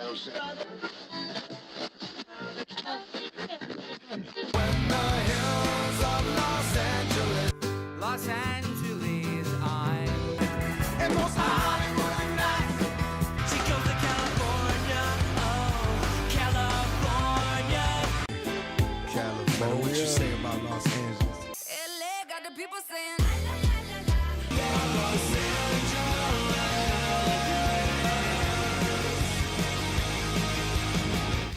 Los Angeles, I'm and most Hollywood nights. She goes to California, oh, California. What you say about Los Angeles? LA got the people saying,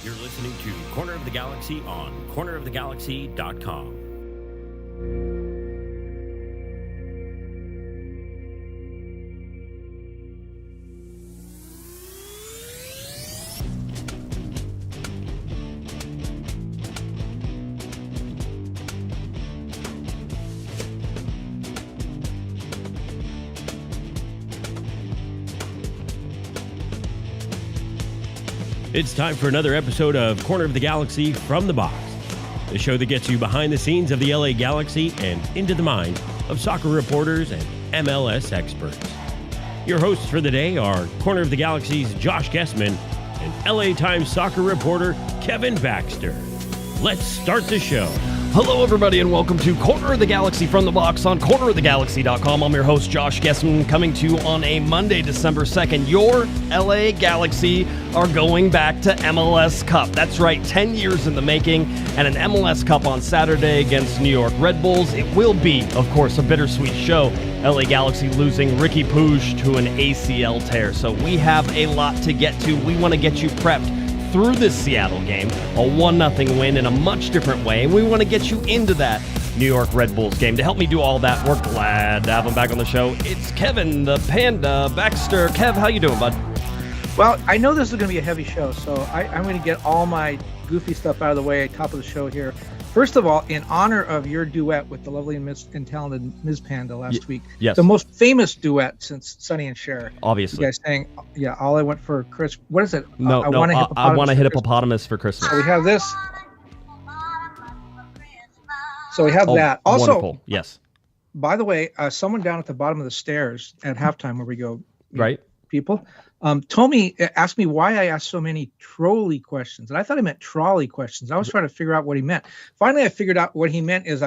You're listening to Corner of the Galaxy on cornerofthegalaxy.com. It's time for another episode of Corner of the Galaxy from the Box, the show that gets you behind the scenes of the LA Galaxy and into the minds of soccer reporters and MLS experts. Your hosts for the day are Corner of the Galaxy's Josh Guesman and LA Times soccer reporter Kevin Baxter. Let's start the show. Hello, everybody, and welcome to Corner of the Galaxy from the Box on cornerofthegalaxy.com. I'm your host, Josh Guesman, coming to you on a Monday, December 2nd. Your LA Galaxy are going back to MLS Cup. That's right, 10 years in the making, and an MLS Cup on Saturday against New York Red Bulls. It will be, of course, a bittersweet show. LA Galaxy losing Riqui Puig to an ACL tear. So we have a lot to get to. We want to get you prepped through this Seattle game, a 1-0 win in a much different way, and we want to get you into that New York Red Bulls game. To help me do all that, we're glad to have him back on the show. It's Kevin, the Panda Baxter. Kev, how you doing, bud? Well, I know this is going to be a heavy show, so I'm going to get all my goofy stuff out of the way, top of the show here. First of all, in honor of your duet with the lovely and talented Ms. Panda last week, yes, the most famous duet since Sonny and Cher. Obviously. You guys saying, yeah, all I want for Chris, what is it? No, I want a hippopotamus for Christmas. So we have this. So we have that. Also, wonderful. Yes. By the way, someone down at the bottom of the stairs at halftime where we go, right, people, Tommy asked me why I asked so many trolley questions, and I thought he meant trolley questions. I was trying to figure out what he meant. Finally, I figured out what he meant is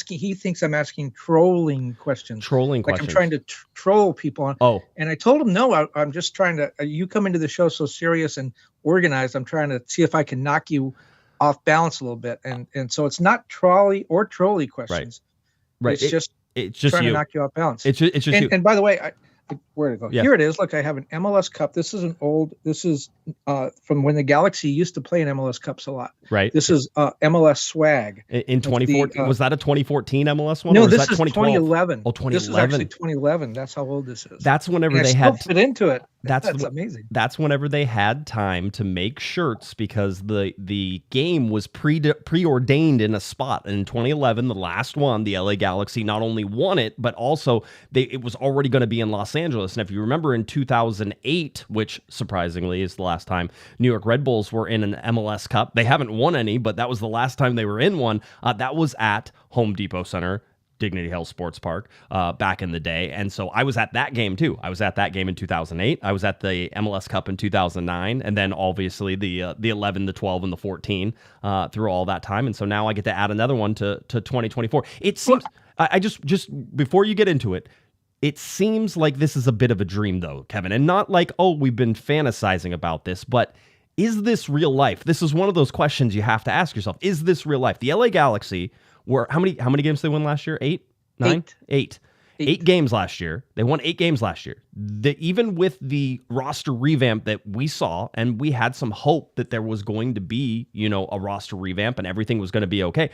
he thinks I'm asking trolling questions. Trolling like questions. I'm trying to troll people on. Oh. And I told him, no, I'm just trying to, you come into the show so serious and organized. I'm trying to see if I can knock you off balance a little bit. And so it's not trolley or trolley questions. Right. It's just trying to knock you off balance. It's just you. And by the way, where to go? Yeah. Here it is. Look, I have an MLS Cup. This is from when the Galaxy used to play in MLS Cups a lot. Right. This is MLS swag. In 2014, was that a 2014 MLS one? No, or this is is 2011. Oh, 2011. This is actually 2011. That's how old this is. That's whenever and they I had fit into it. That's amazing. That's whenever they had time to make shirts because the game was preordained in a spot. And in 2011, the last one, the LA Galaxy not only won it, but also it was already going to be in Los Angeles. And if you remember in 2008, which surprisingly is the last time New York Red Bulls were in an MLS Cup, they haven't won any, but that was the last time they were in one. That was at Home Depot Center, Dignity Health Sports Park, back in the day. And so I was at that game too. I was at that game in 2008. I was at the MLS Cup in 2009. And then obviously the 11, the 12, and the 14 through all that time. And so now I get to add another one to 2024. It seems, I just before you get into it, it seems like this is a bit of a dream though, Kevin. And not like, oh, we've been fantasizing about this, but is this real life? This is one of those questions you have to ask yourself. Is this real life? The LA Galaxy how many games they win last year? 8? 9? 8. 8 games last year. They won 8 games last year. Even with the roster revamp that we saw, and we had some hope that there was going to be, a roster revamp and everything was going to be okay.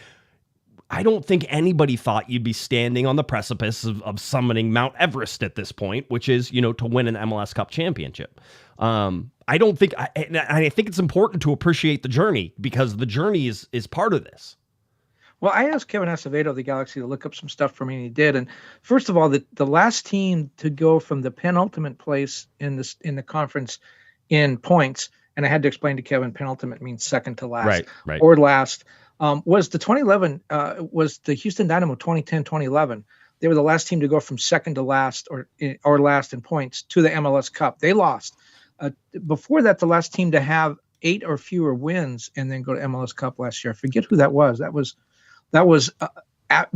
I don't think anybody thought you'd be standing on the precipice of summoning Mount Everest at this point, which is, to win an MLS Cup championship. I think it's important to appreciate the journey because the journey is part of this. Well, I asked Kevin Acevedo of the Galaxy to look up some stuff for me, and he did. And first of all, the last team to go from the penultimate place in the conference in points, and I had to explain to Kevin, penultimate means second to last, right. or last, was the 2011 was the Houston Dynamo 2010-2011. They were the last team to go from second to last or last in points to the MLS Cup. They lost. Before that, the last team to have 8 or fewer wins and then go to MLS Cup last year. I forget who that was. That was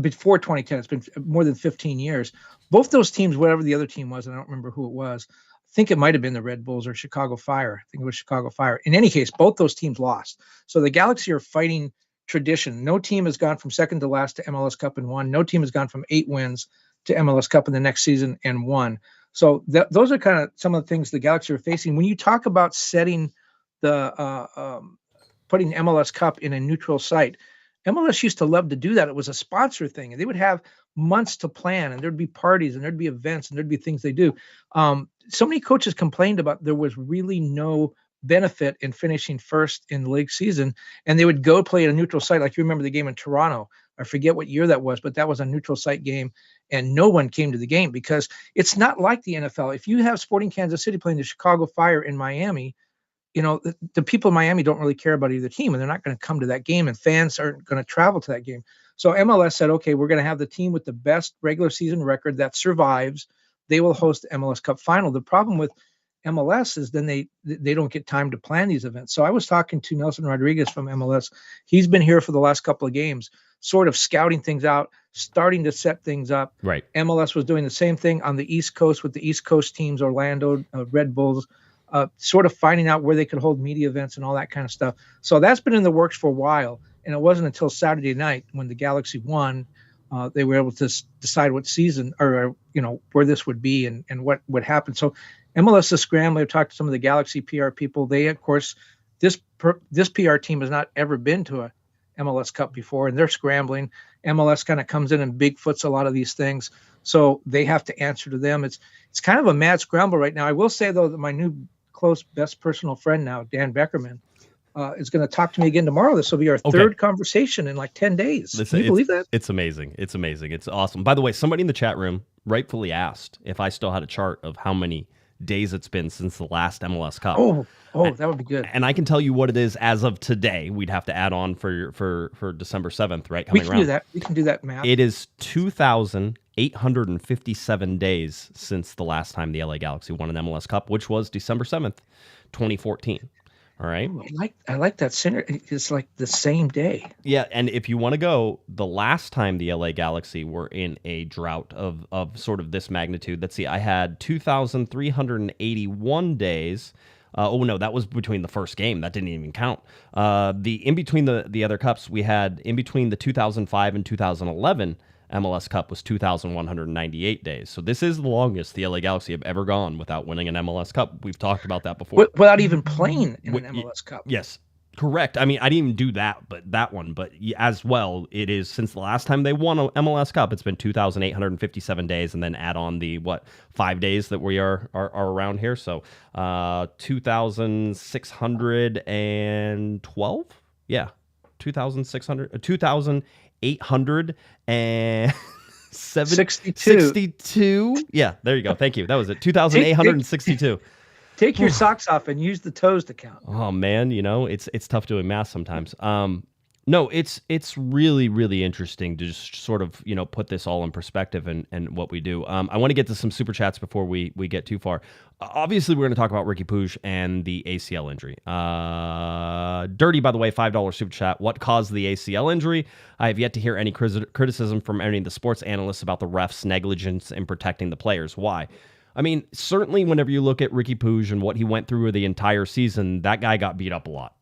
before 2010. It's been more than 15 years. Both those teams, whatever the other team was, and I don't remember who it was. I think it might have been the Red Bulls or Chicago Fire. I think it was Chicago Fire. In any case, both those teams lost. So the Galaxy are fighting tradition. No team has gone from second to last to MLS Cup and won. No team has gone from 8 wins to MLS Cup in the next season and won. So those are kind of some of the things the Galaxy are facing. When you talk about setting putting MLS Cup in a neutral site, MLS used to love to do that. It was a sponsor thing, and they would have months to plan, and there'd be parties, and there'd be events, and there'd be things they do. So many coaches complained about there was really no benefit in finishing first in the league season, and they would go play at a neutral site. Like you remember the game in Toronto. I forget what year that was, but that was a neutral site game, and no one came to the game because it's not like the NFL. If you have Sporting Kansas City playing the Chicago Fire in Miami, the people in Miami don't really care about either team, and they're not going to come to that game, and fans aren't going to travel to that game. So MLS said, okay, we're going to have the team with the best regular season record that survives. They will host the MLS Cup final. The problem with MLS is then they don't get time to plan these events. So I was talking to Nelson Rodriguez from MLS. He's been here for the last couple of games, sort of scouting things out, starting to set things up. Right. MLS was doing the same thing on the East Coast with the East Coast teams, Orlando, Red Bulls, sort of finding out where they could hold media events and all that kind of stuff. So that's been in the works for a while. And it wasn't until Saturday night when the Galaxy won, they were able to decide what season or, where this would be and what would happen. So MLS is scrambling. I've talked to some of the Galaxy PR people. They, of course, this PR team has not ever been to a MLS Cup before, and they're scrambling. MLS kind of comes in and Bigfoots a lot of these things. So they have to answer to them. It's kind of a mad scramble right now. I will say, though, that my new close best personal friend now, Dan Beckerman, is going to talk to me again tomorrow. This will be our third conversation in like 10 days. Can you believe that? It's amazing. It's amazing. It's awesome. By the way, somebody in the chat room rightfully asked if I still had a chart of how many days it's been since the last MLS Cup. Oh, that would be good. And I can tell you what it is as of today. We'd have to add on for December 7th, right? We can do that. We can do that math. It is 2,857 days since the last time the LA Galaxy won an MLS Cup, which was December 7th, 2014. All right. Ooh, I like that center. It's like the same day. Yeah, and if you want to go, the last time the LA Galaxy were in a drought of sort of this magnitude, let's see, I had 2,381 days. That was between the first game. That didn't even count. In between the other cups, we had in between the 2005 and 2011 MLS Cup was 2,198 days. So this is the longest the LA Galaxy have ever gone without winning an MLS Cup. We've talked about that before. Without even playing in an MLS Cup. Yes, correct. I mean, I didn't even do that one. But as well, it is since the last time they won an MLS Cup, it's been 2,857 days, and then add on the 5 days that we are around here. So 2,612. Yeah, 2,862. Yeah, there you go. Thank you. That was it. 2,862. Take your socks off and use the toes to count. Oh man, it's tough doing math sometimes. No, it's really, really interesting to just sort of, put this all in perspective and what we do. I want to get to some super chats before we get too far. Obviously, we're going to talk about Riqui Puig and the ACL injury. Dirty, by the way, $5 super chat. What caused the ACL injury? I have yet to hear any criticism from any of the sports analysts about the refs' negligence in protecting the players. Why? I mean, certainly whenever you look at Riqui Puig and what he went through the entire season, that guy got beat up a lot.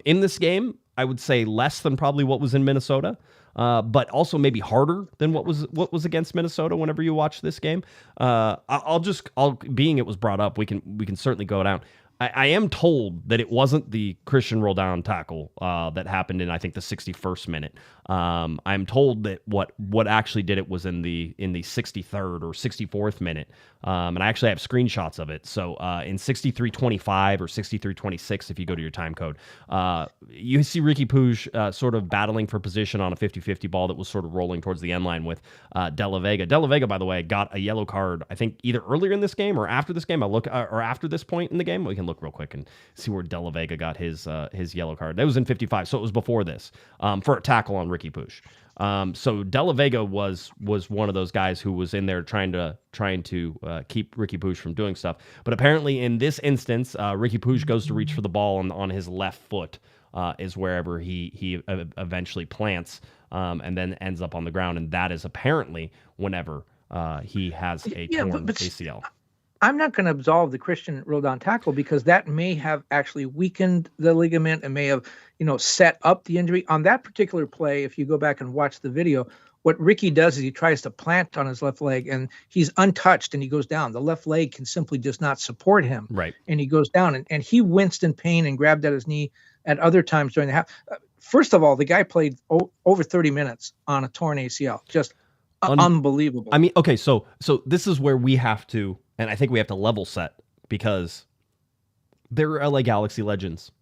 In this game, I would say less than probably what was in Minnesota, but also maybe harder than what was against Minnesota. Whenever you watch this game, being it was brought up, we can certainly go down. I am told that it wasn't the Christian roll down tackle that happened in, I think, the 61st minute. I'm told that what actually did it was in the 63rd or 64th minute, and I actually have screenshots of it. So in 63:25 or 63:26, if you go to your time code, you see Riqui Puig sort of battling for position on a 50-50 ball that was sort of rolling towards the end line with De La Vega. De La Vega, by the way, got a yellow card, I think, either earlier in this game or after this game. Or after this point in the game. We can look real quick and see where De La Vega got his yellow card. That was in 55, so it was before this, for a tackle on Riqui Puig. So De La Vega was one of those guys who was in there trying to keep Riqui Puig from doing stuff. But apparently in this instance, Riqui Puig goes to reach for the ball on his left foot, is wherever he eventually plants, and then ends up on the ground. And that is apparently whenever he has a torn ACL. I'm not going to absolve the Christian Roldan tackle because that may have actually weakened the ligament and may have, set up the injury. On that particular play, if you go back and watch the video, what Riqui does is he tries to plant on his left leg and he's untouched and he goes down. The left leg can simply just not support him. Right. And he goes down and he winced in pain and grabbed at his knee at other times during the half. First of all, the guy played over 30 minutes on a torn ACL. Just unbelievable. I mean, okay, so this is where we have to, and I think we have to level set, because they're LA Galaxy legends.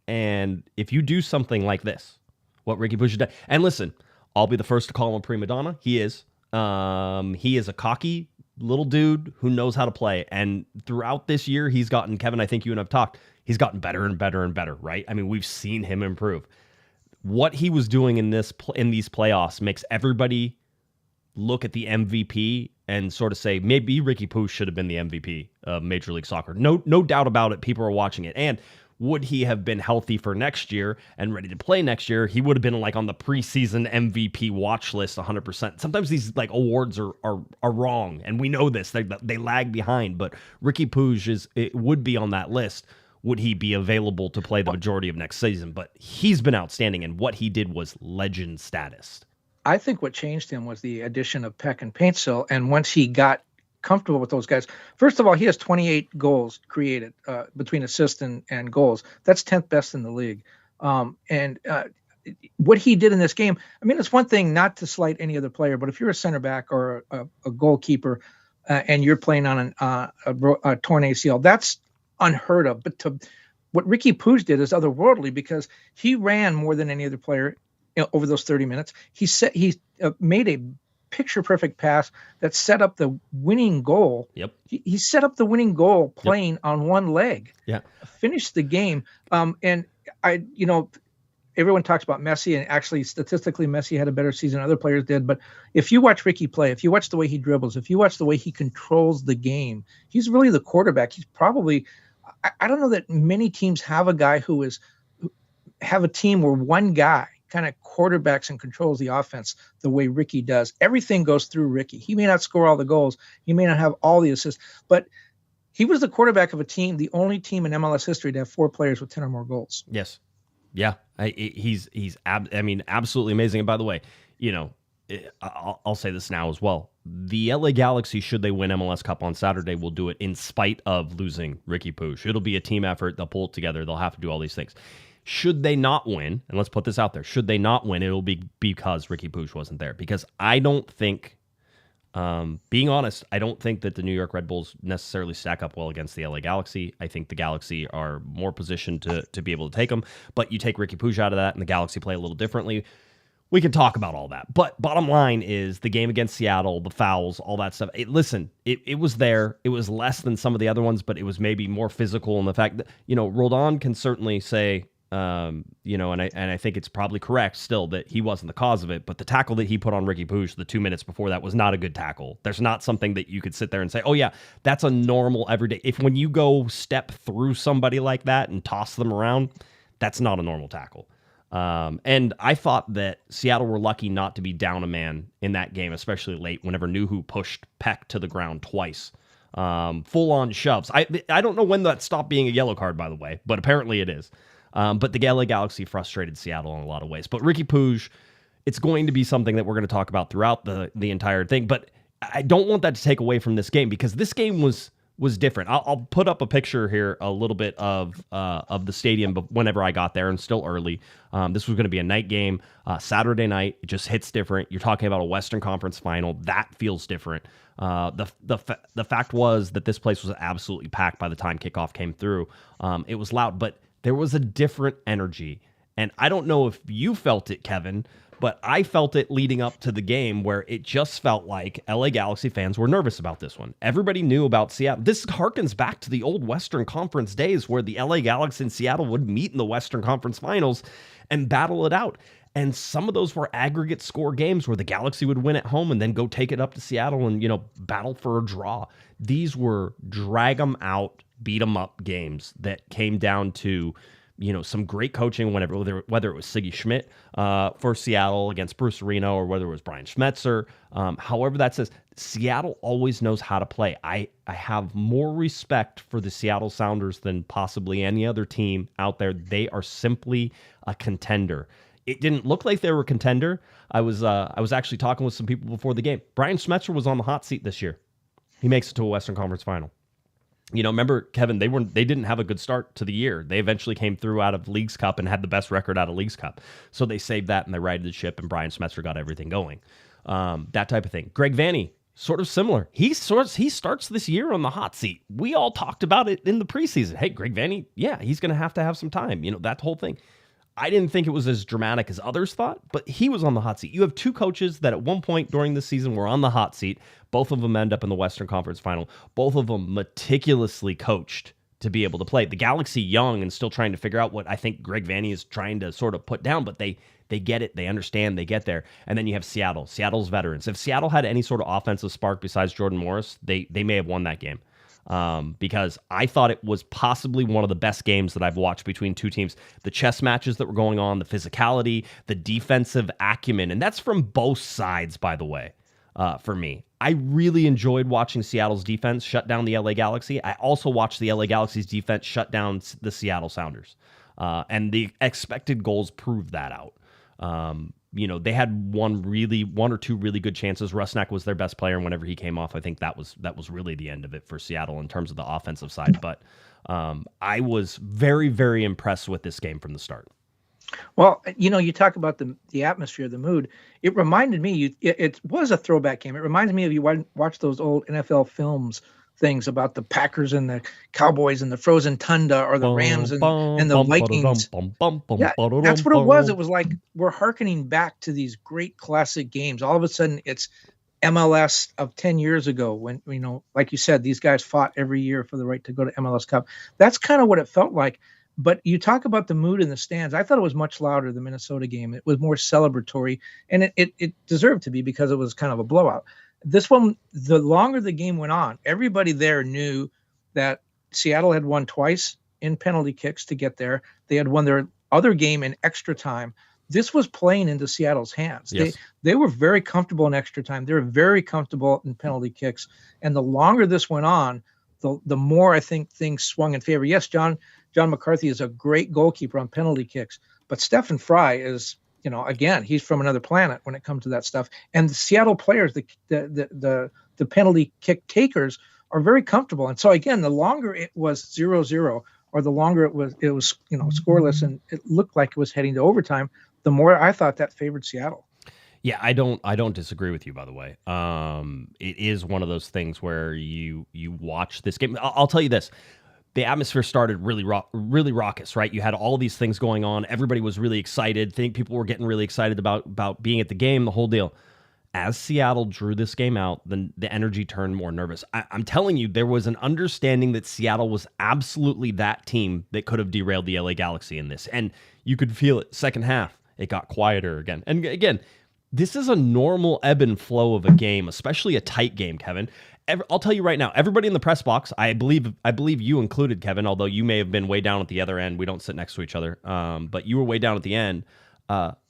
And if you do something like this, what Riqui Puig did, and listen, I'll be the first to call him a prima donna. He is. He is a cocky little dude who knows how to play. And throughout this year, he's gotten, Kevin, I think you and I've talked, he's gotten better and better and better, right? I mean, we've seen him improve. What he was doing in these playoffs makes everybody look at the MVP and sort of say, maybe Riqui Puig should have been the MVP of Major League Soccer. No doubt about it. People are watching it. And would he have been healthy for next year and ready to play next year? He would have been like on the preseason MVP watch list 100%. Sometimes these like awards are wrong, and we know this. They lag behind, but Riqui Puig would be on that list. Would he be available to play the majority of next season? But he's been outstanding, and what he did was legend status. I think what changed him was the addition of Peck and Paintsill. And once he got comfortable with those guys, first of all, he has 28 goals created between assists and goals. That's 10th best in the league. And what he did in this game, I mean, it's one thing not to slight any other player, but if you're a center back or a goalkeeper and you're playing on a torn ACL, that's unheard of. But what Riqui Puig did is otherworldly, because he ran more than any other player over those 30 minutes. He made a picture-perfect pass that set up the winning goal. Yep. He set up the winning goal playing on one leg. Yeah. Finished the game. And everyone talks about Messi, and actually statistically Messi had a better season than other players did. But if you watch Riqui play, if you watch the way he dribbles, if you watch the way he controls the game, he's really the quarterback. He's probably, I don't know that many teams have a guy have a team where one guy kind of quarterbacks and controls the offense the way Riqui does. Everything goes through Riqui. He may not score all the goals. He may not have all the assists, but he was the quarterback of a team, the only team in MLS history to have 4 players with 10 or more goals. Yes. Yeah. He's absolutely amazing. And by the way, I'll say this now as well. The LA Galaxy, should they win MLS Cup on Saturday, will do it in spite of losing Riqui Puig. It'll be a team effort. They'll pull it together. They'll have to do all these things. Should they not win, and let's put this out there, should they not win, it'll be because Riqui Puig wasn't there. Because I don't think, being honest, I don't think that the New York Red Bulls necessarily stack up well against the LA Galaxy. I think the Galaxy are more positioned to be able to take them. But you take Riqui Puig out of that, and the Galaxy play a little differently. We can talk about all that. But bottom line is the game against Seattle, the fouls, all that stuff. It was there. It was less than some of the other ones, but it was maybe more physical. And the fact that, Roldan can certainly say, and I think it's probably correct still that he wasn't the cause of it, but the tackle that he put on Riqui Puig the 2 minutes before that was not a good tackle. There's not something that you could sit there and say, oh yeah, that's a normal everyday. If when you go step through somebody like that and toss them around, that's not a normal tackle. And I thought that Seattle were lucky not to be down a man in that game, especially late, whenever Nuhu pushed Peck to the ground twice. Full on shoves. I don't know when that stopped being a yellow card, by the way, but apparently it is. But the LA Galaxy frustrated Seattle in a lot of ways. But Riqui Puig, it's going to be something that we're going to talk about throughout the entire thing. But I don't want that to take away from this game, because this game was different. I'll put up a picture here a little bit of the stadium whenever I got there, and still early. This was going to be a night game, Saturday night. It just hits different. You're talking about a Western Conference final. That feels different. The fact was that this place was absolutely packed by the time kickoff came through. It was loud, but there was a different energy. And I don't know if you felt it, Kevin, but I felt it leading up to the game where it just felt like LA Galaxy fans were nervous about this one. Everybody knew about Seattle. This harkens back to the old Western Conference days where the LA Galaxy and Seattle would meet in the Western Conference Finals and battle it out. And some of those were aggregate score games where the Galaxy would win at home and then go take it up to Seattle and, battle for a draw. These were drag them out, beat them up games that came down to some great coaching, whether it was Siggy Schmidt for Seattle against Bruce Arena or whether it was Brian Schmetzer. However that says, Seattle always knows how to play. I have more respect for the Seattle Sounders than possibly any other team out there. They are simply a contender. It didn't look like they were a contender. I was actually talking with some people before the game. Brian Schmetzer was on the hot seat this year. He makes it to a Western Conference final. Remember, Kevin, they didn't have a good start to the year. They eventually came through out of Leagues Cup and had the best record out of Leagues Cup. So they saved that and they righted the ship, and Brian Schmetzer got everything going. That type of thing. Greg Vanney, sort of similar. He starts this year on the hot seat. We all talked about it in the preseason. Hey, Greg Vanney, yeah, he's going to have some time. That whole thing. I didn't think it was as dramatic as others thought, but he was on the hot seat. You have two coaches that at one point during the season were on the hot seat. Both of them end up in the Western Conference Final. Both of them meticulously coached to be able to play. The Galaxy young and still trying to figure out what I think Greg Vanney is trying to sort of put down, but they get it. They understand. They get there. And then you have Seattle. Seattle's veterans. If Seattle had any sort of offensive spark besides Jordan Morris, they may have won that game. Because I thought it was possibly one of the best games that I've watched between two teams. The chess matches that were going on, the physicality, the defensive acumen, and that's from both sides, by the way, for me. I really enjoyed watching Seattle's defense shut down the LA Galaxy. I also watched the LA Galaxy's defense shut down the Seattle Sounders. And the expected goals proved that out. They had one or two really good chances. Rusnak was their best player, and whenever he came off, I think that was really the end of it for Seattle in terms of the offensive side. But I was very, very impressed with this game from the start. Well, you talk about the atmosphere, the mood. It reminded me, it was a throwback game. It reminds me of you watch those old NFL films, things about the Packers and the Cowboys and the frozen tundra, or the Rams and the Vikings. Yeah, that's what it was. It was like we're hearkening back to these great classic games. All of a sudden, it's MLS of 10 years ago when, like you said, these guys fought every year for the right to go to MLS Cup. That's kind of what it felt like. But you talk about the mood in the stands. I thought it was much louder, the Minnesota game. It was more celebratory, and it deserved to be because it was kind of a blowout. This one, the longer the game went on, everybody there knew that Seattle had won twice in penalty kicks to get there. They had won their other game in extra time. This was playing into Seattle's hands. Yes. They were very comfortable in extra time. They were very comfortable in penalty kicks. And the longer this went on, the more I think things swung in favor. Yes, John McCarthy is a great goalkeeper on penalty kicks, but Stephen Fry is, again, he's from another planet when it comes to that stuff. And the Seattle players, the penalty kick takers, are very comfortable. And so again, the longer it was 0-0, or the longer it was scoreless, and it looked like it was heading to overtime, the more I thought that favored Seattle. Yeah, I don't disagree with you, by the way. It is one of those things where you watch this game. I'll tell you this. The atmosphere started really raucous, right? You had all these things going on. Everybody was really excited. People were getting really excited about being at the game, the whole deal. As Seattle drew this game out, then the energy turned more nervous. I'm telling you, there was an understanding that Seattle was absolutely that team that could have derailed the LA Galaxy in this. And you could feel it. Second half, it got quieter again. And again, this is a normal ebb and flow of a game, especially a tight game, Kevin. I'll tell you right now, everybody in the press box, I believe you included, Kevin, although you may have been way down at the other end. We don't sit next to each other, but you were way down at the end.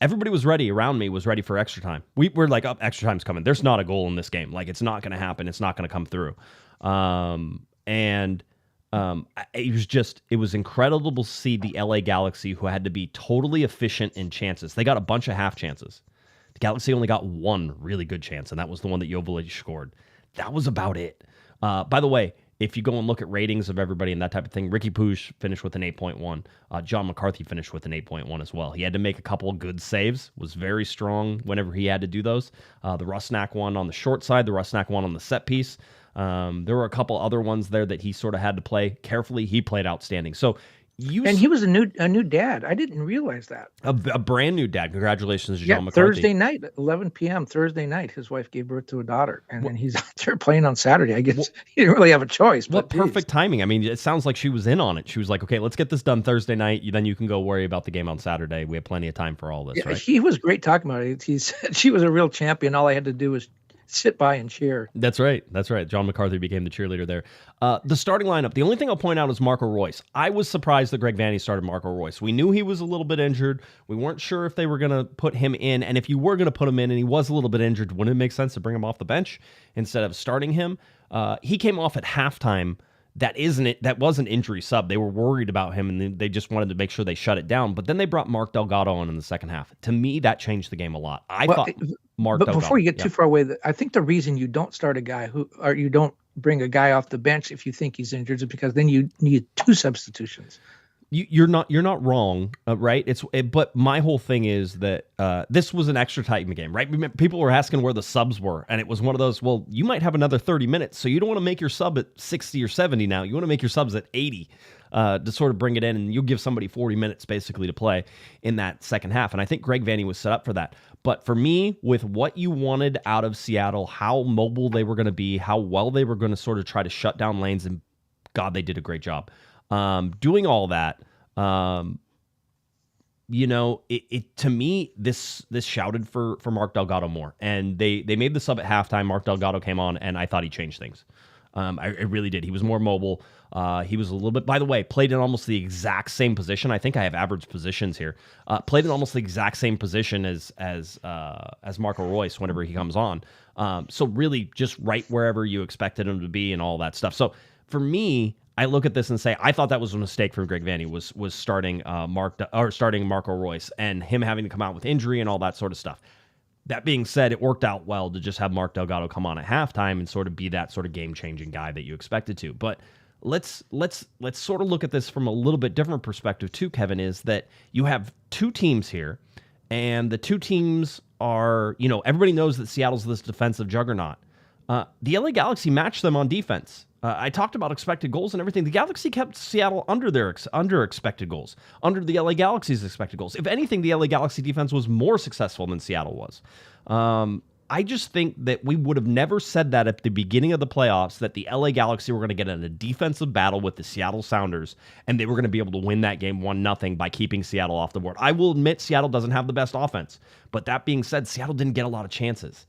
Everybody was ready around me, was ready for extra time. We're like, oh, extra time's coming. There's not a goal in this game. Like, it's not going to happen. It's not going to come through. It was incredible to see the LA Galaxy, who had to be totally efficient in chances. They got a bunch of half chances. The Galaxy only got one really good chance, and that was the one that Joveljic scored. That was about it. By the way, if you go and look at ratings of everybody and that type of thing, Riqui Puig finished with an 8.1. John McCarthy finished with an 8.1 as well. He had to make a couple of good saves, was very strong whenever he had to do those. The Rusnak one on the short side, the Rusnak one on the set piece. There were a couple other ones there that he sort of had to play carefully. He played outstanding. So And he was a new dad. I didn't realize that. A brand new dad. Congratulations to Yeah, John McCarthy. Thursday night, 11 p.m. Thursday night, his wife gave birth to a daughter, and then he's out there playing on Saturday. I guess he didn't really have a choice. What But perfect timing. I mean, it sounds like she was in on it. She was like, okay, let's get this done Thursday night. Then you can go worry about the game on Saturday. We have plenty of time for all this, right? He was great talking about it. He said she was a real champion. All I had to do was sit by and cheer. That's right. John McCarthy became the cheerleader there. The starting lineup, the only thing I'll point out is Marco Royce. I was surprised that Greg Vanney started Marco Royce. We knew he was a little bit injured. We weren't sure if they were going to put him in. And if you were going to put him in and he was a little bit injured, wouldn't it make sense to bring him off the bench instead of starting him? He came off at halftime. That was an injury sub. They were worried about him, and they just wanted to make sure they shut it down. But then they brought Mark Delgado on in the second half. To me, that changed the game a lot. I thought Mark Delgado. But before you get too far away, I think the reason you don't start a guy or you don't bring a guy off the bench if you think he's injured is because then you need two substitutions. You're not wrong, right? But my whole thing is that this was an extra time game, right? People were asking where the subs were, and it was one of those. Well, you might have another 30 minutes, so you don't want to make your sub at 60 or 70 now. You want to make your subs at 80 to sort of bring it in, and you'll give somebody 40 minutes basically to play in that second half. And I think Greg Vanney was set up for that. But for me, with what you wanted out of Seattle, how mobile they were going to be, how well they were going to sort of try to shut down lanes, and God, they did a great job. Doing all that, it to me, this shouted for Mark Delgado more, and they made the sub at halftime. Mark Delgado came on, and I thought he changed things. I really did. He was more mobile. He was a little bit, by the way, played in almost the exact same position. I think I have average positions here. Played in almost the exact same position as Marco Royce whenever he comes on. So really just right wherever you expected him to be and all that stuff. So for me, I look at this and say I thought that was a mistake from Greg Vanney was starting starting Marco Royce and him having to come out with injury and all that sort of stuff. That being said, it worked out well to just have Mark Delgado come on at halftime and sort of be that sort of game-changing guy that you expected to. But let's sort of look at this from a little bit different perspective too, Kevin, is that you have two teams here, and the two teams are, everybody knows that Seattle's this defensive juggernaut. The LA Galaxy matched them on defense. I talked about expected goals and everything. The Galaxy kept Seattle under expected goals, under the LA Galaxy's expected goals. If anything, the LA Galaxy defense was more successful than Seattle was. I just think that we would have never said that at the beginning of the playoffs, that the LA Galaxy were going to get in a defensive battle with the Seattle Sounders, and they were going to be able to win that game 1-0 by keeping Seattle off the board. I will admit Seattle doesn't have the best offense, but that being said, Seattle didn't get a lot of chances.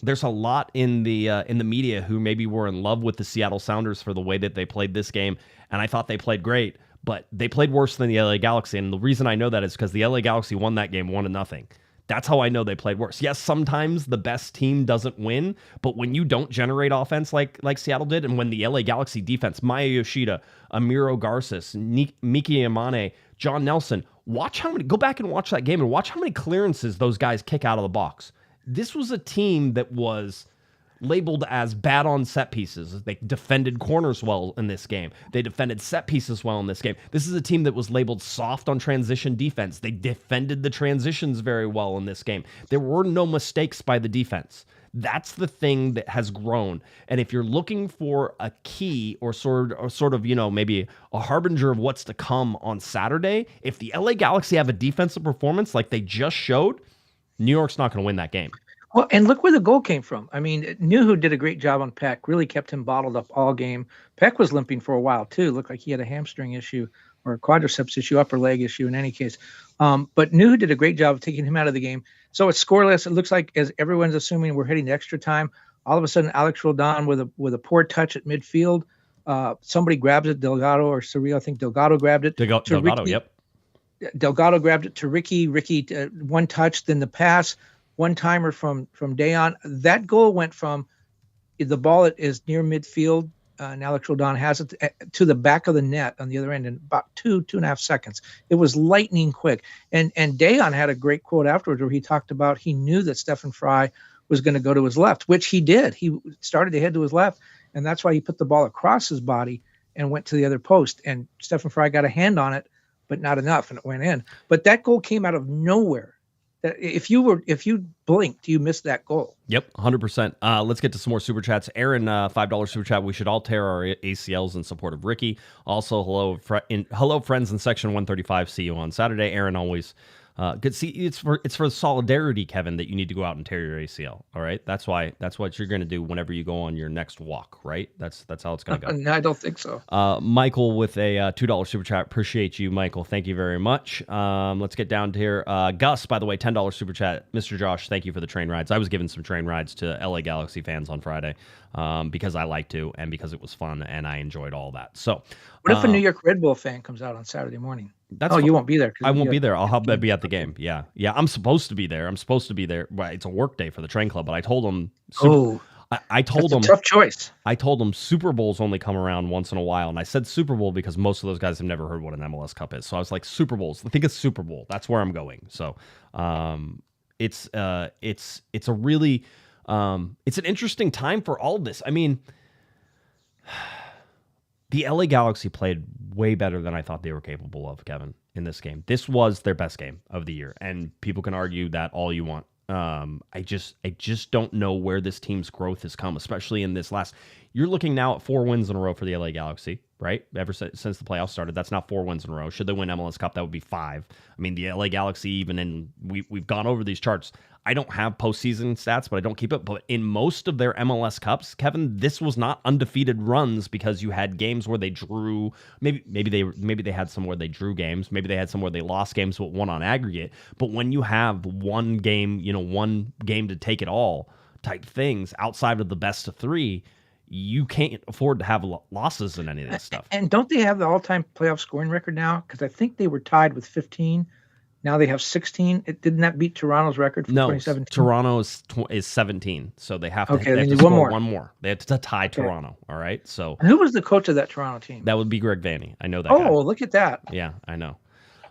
There's a lot in the media who maybe were in love with the Seattle Sounders for the way that they played this game, and I thought they played great, but they played worse than the LA Galaxy, and the reason I know that is because the LA Galaxy won that game 1-0. That's how I know they played worse. Yes, sometimes the best team doesn't win, but when you don't generate offense like Seattle did, and when the LA Galaxy defense, Maya Yoshida, Amiro Garces, Miki Amane, John Nelson, go back and watch that game and watch how many clearances those guys kick out of the box. This was a team that was labeled as bad on set pieces. They defended corners well in this game. They defended set pieces well in this game. This is a team that was labeled soft on transition defense. They defended the transitions very well in this game. There were no mistakes by the defense. That's the thing that has grown. And if you're looking for a key or sort of, maybe a harbinger of what's to come on Saturday, if the LA Galaxy have a defensive performance like they just showed, New York's not going to win that game. Well, and look where the goal came from. I mean, Nuhu did a great job on Peck, really kept him bottled up all game. Peck was limping for a while, too. Looked like he had a hamstring issue or a quadriceps issue, upper leg issue in any case. But Nuhu did a great job of taking him out of the game. So it's scoreless. It looks like, as everyone's assuming, we're heading to extra time. All of a sudden, Alex Roldan with a poor touch at midfield. Somebody grabs it, Delgado or Surreal. I think Delgado grabbed it. Delgado, Riqui. Yep. Delgado grabbed it to Riqui. Riqui, one touch, then the pass, one-timer from Dayon. That goal went from the ball is near midfield, and Alex Roldan has it to the back of the net on the other end in about 2.5 seconds. It was lightning quick. And Dayon had a great quote afterwards where he talked about he knew that Stephen Fry was going to go to his left, which he did. He started to head to his left, and that's why he put the ball across his body and went to the other post. And Stephen Fry got a hand on it, but not enough, and it went in. But that goal came out of nowhere. that if you blinked, you missed that goal. Yep, 100%. Let's get to some more super chats. Aaron, $5 super chat. We should all tear our ACLs in support of Riqui. Also, hello friends in section 135. See you on Saturday. Aaron, always good. See, it's for solidarity, Kevin, that you need to go out and tear your ACL. All right, that's what you're going to do whenever you go on your next walk. Right? That's how it's going to go. No, I don't think so. Michael with a $2 super chat. Appreciate you, Michael. Thank you very much. Let's get down to here. Gus, by the way, $10 super chat. Mr. Josh, thank you for the train rides. I was giving some train rides to LA Galaxy fans on Friday because I like to and because it was fun and I enjoyed all that. So, what if a New York Red Bull fan comes out on Saturday morning? That's you won't be there. I won't be there. I'll be at the game. Yeah. I'm supposed to be there. Well, it's a work day for the train club, but I told them. I told them tough choice. I told them Super Bowls only come around once in a while, and I said Super Bowl because most of those guys have never heard what an MLS Cup is. So I was like, Super Bowls. I think it's Super Bowl. That's where I'm going. So, it's a really it's an interesting time for all this. I mean, the LA Galaxy played way better than I thought they were capable of, Kevin, in this game. This was their best game of the year, and people can argue that all you want. I just don't know where this team's growth has come, especially in this last. You're looking now at 4 wins in a row for the LA Galaxy, right? Ever since the playoffs started, that's now 4 wins in a row. Should they win MLS Cup, that would be 5. I mean, the LA Galaxy, even in we've gone over these charts. I don't have postseason stats, but I don't keep it. But in most of their MLS Cups, Kevin, this was not undefeated runs because you had games where they drew. Maybe they had some where they drew games. Maybe they had some where they lost games but won on aggregate. But when you have one game to take it all type things outside of the best of 3, you can't afford to have losses in any of this stuff. And don't they have the all-time playoff scoring record now? Because I think they were tied with 15. Now they have 16. Didn't that beat Toronto's record for 2017? Toronto is 17, so they have to, okay, they have to score one more. They have to tie Toronto, all right? So and who was the coach of that Toronto team? That would be Greg Vanney. I know that guy. Oh, look at that. Yeah, I know.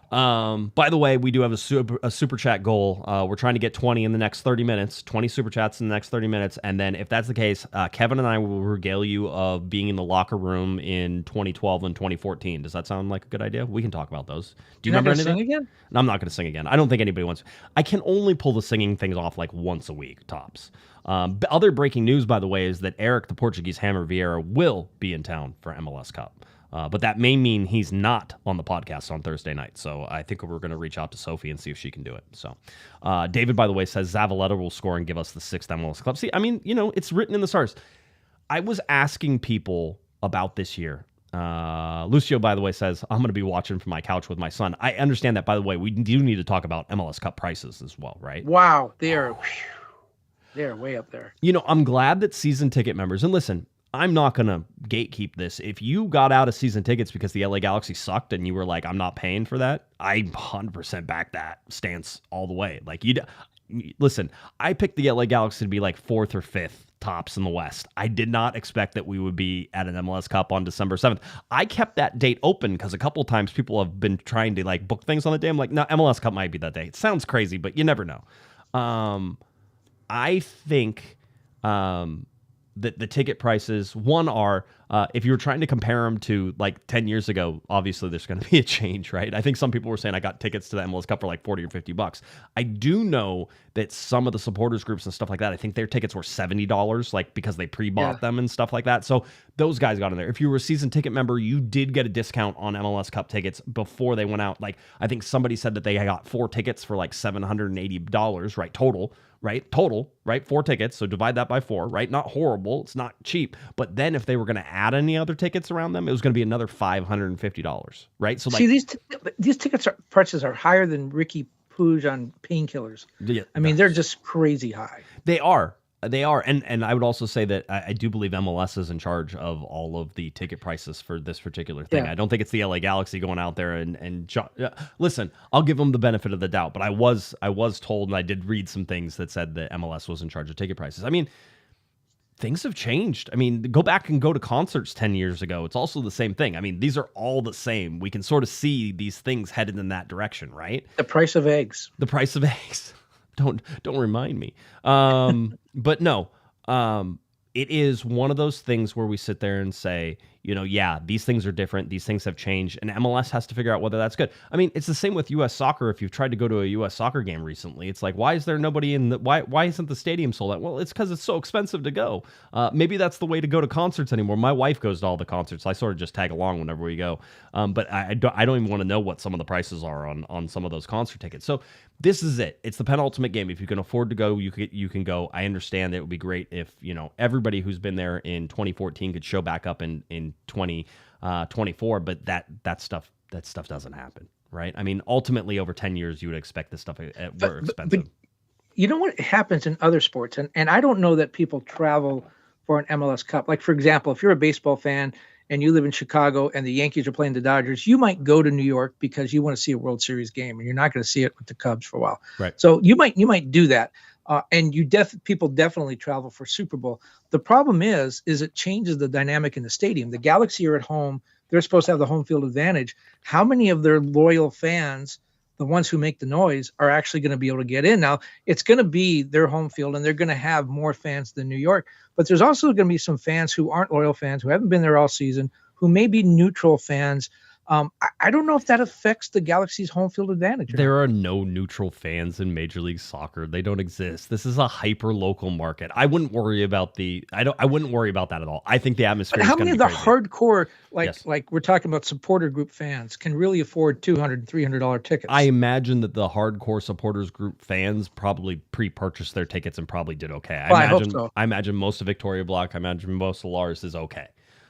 By the way, we do have a super chat goal. We're trying to get 20 in the next 30 minutes, 20 super chats in the next 30 minutes. And then if that's the case, Kevin and I will regale you of being in the locker room in 2012 and 2014. Does that sound like a good idea? We can talk about those. Do you remember anything? Sing again? No, I'm not going to sing again. I don't think anybody wants. I can only pull the singing things off like once a week, tops. Other breaking news, by the way, is that Eric, the Portuguese Hammer Vieira, will be in town for MLS Cup. But that may mean he's not on the podcast on Thursday night. So I think we're going to reach out to Sophie and see if she can do it. So David, by the way, says Zavaleta will score and give us the 6th MLS Cup. See, I mean, it's written in the stars. I was asking people about this year. Lucio, by the way, says, I'm going to be watching from my couch with my son. I understand that, by the way. We do need to talk about MLS Cup prices as well, right? Wow. They're way up there. I'm glad that season ticket members, and listen, I'm not going to gatekeep this. If you got out of season tickets because the LA Galaxy sucked and you were like, I'm not paying for that, I 100% back that stance all the way. Like, listen, I picked the LA Galaxy to be like 4th or 5th tops in the West. I did not expect that we would be at an MLS Cup on December 7th. I kept that date open because a couple of times people have been trying to like book things on the day. I'm like, no, MLS Cup might be that day. It sounds crazy, but you never know. I think that the ticket prices, one are, if you were trying to compare them to like 10 years ago, obviously there's going to be a change, right? I think some people were saying I got tickets to the MLS Cup for like 40 or 50 bucks. I do know that some of the supporters groups and stuff like that, I think their tickets were $70, like because they pre-bought them and stuff like that. So those guys got in there. If you were a season ticket member, you did get a discount on MLS Cup tickets before they went out. Like I think somebody said that they got 4 tickets for like $780, right? Total, right? 4 tickets. So divide that by 4, right? Not horrible. It's not cheap. But then if they were going to add any other tickets around them, it was going to be another $550, right? So like, see, these tickets prices are higher than Riqui Puig on painkillers. Yeah, I mean, they're just crazy high. They are. And I would also say that I do believe MLS is in charge of all of the ticket prices for this particular thing. Yeah. I don't think it's the LA Galaxy going out there listen, I'll give them the benefit of the doubt, but I was told, and I did read some things that said that MLS was in charge of ticket prices. I mean, things have changed. I mean, go back and go to concerts 10 years ago. It's also the same thing. I mean, these are all the same. We can sort of see these things headed in that direction, right? The price of eggs. Don't remind me. But no, it is one of those things where we sit there and say, yeah, these things are different. These things have changed, and MLS has to figure out whether that's good. I mean, it's the same with U.S. soccer. If you've tried to go to a U.S. soccer game recently, it's like, why is there nobody in the? Why isn't the stadium sold out? Well, it's because it's so expensive to go. Maybe that's the way to go to concerts anymore. My wife goes to all the concerts. I sort of just tag along whenever we go. But I don't even want to know what some of the prices are on some of those concert tickets. So this is it. It's the penultimate game. If you can afford to go, you can go. I understand that it would be great if everybody who's been there in 2014 could show back up in 2024, but that stuff doesn't happen, right? I mean, ultimately, over 10 years, you would expect this stuff were expensive. But you know what happens in other sports, and I don't know that people travel for an MLS Cup. Like, for example, if you're a baseball fan and you live in Chicago and the Yankees are playing the Dodgers, you might go to New York because you want to see a World Series game, and you're not going to see it with the Cubs for a while. Right. So you might do that. And people definitely travel for Super Bowl. The problem is it changes the dynamic in the stadium. The Galaxy are at home. They're supposed to have the home field advantage. How many of their loyal fans, the ones who make the noise, are actually going to be able to get in? Now, it's going to be their home field, and they're going to have more fans than New York. But there's also going to be some fans who aren't loyal fans, who haven't been there all season, who may be neutral fans. I don't know if that affects the Galaxy's home field advantage. There are no neutral fans in Major League Soccer. They don't exist. This is a hyper local market. I wouldn't worry about I wouldn't worry about that at all. I think the atmosphere is going to be crazy. How many of the hardcore, like we're talking about supporter group fans, can really afford $200, $300 tickets? I imagine that the hardcore supporters group fans probably pre-purchased their tickets and probably did okay. I hope so. I imagine most of Victoria Block, I imagine most of Lars is okay.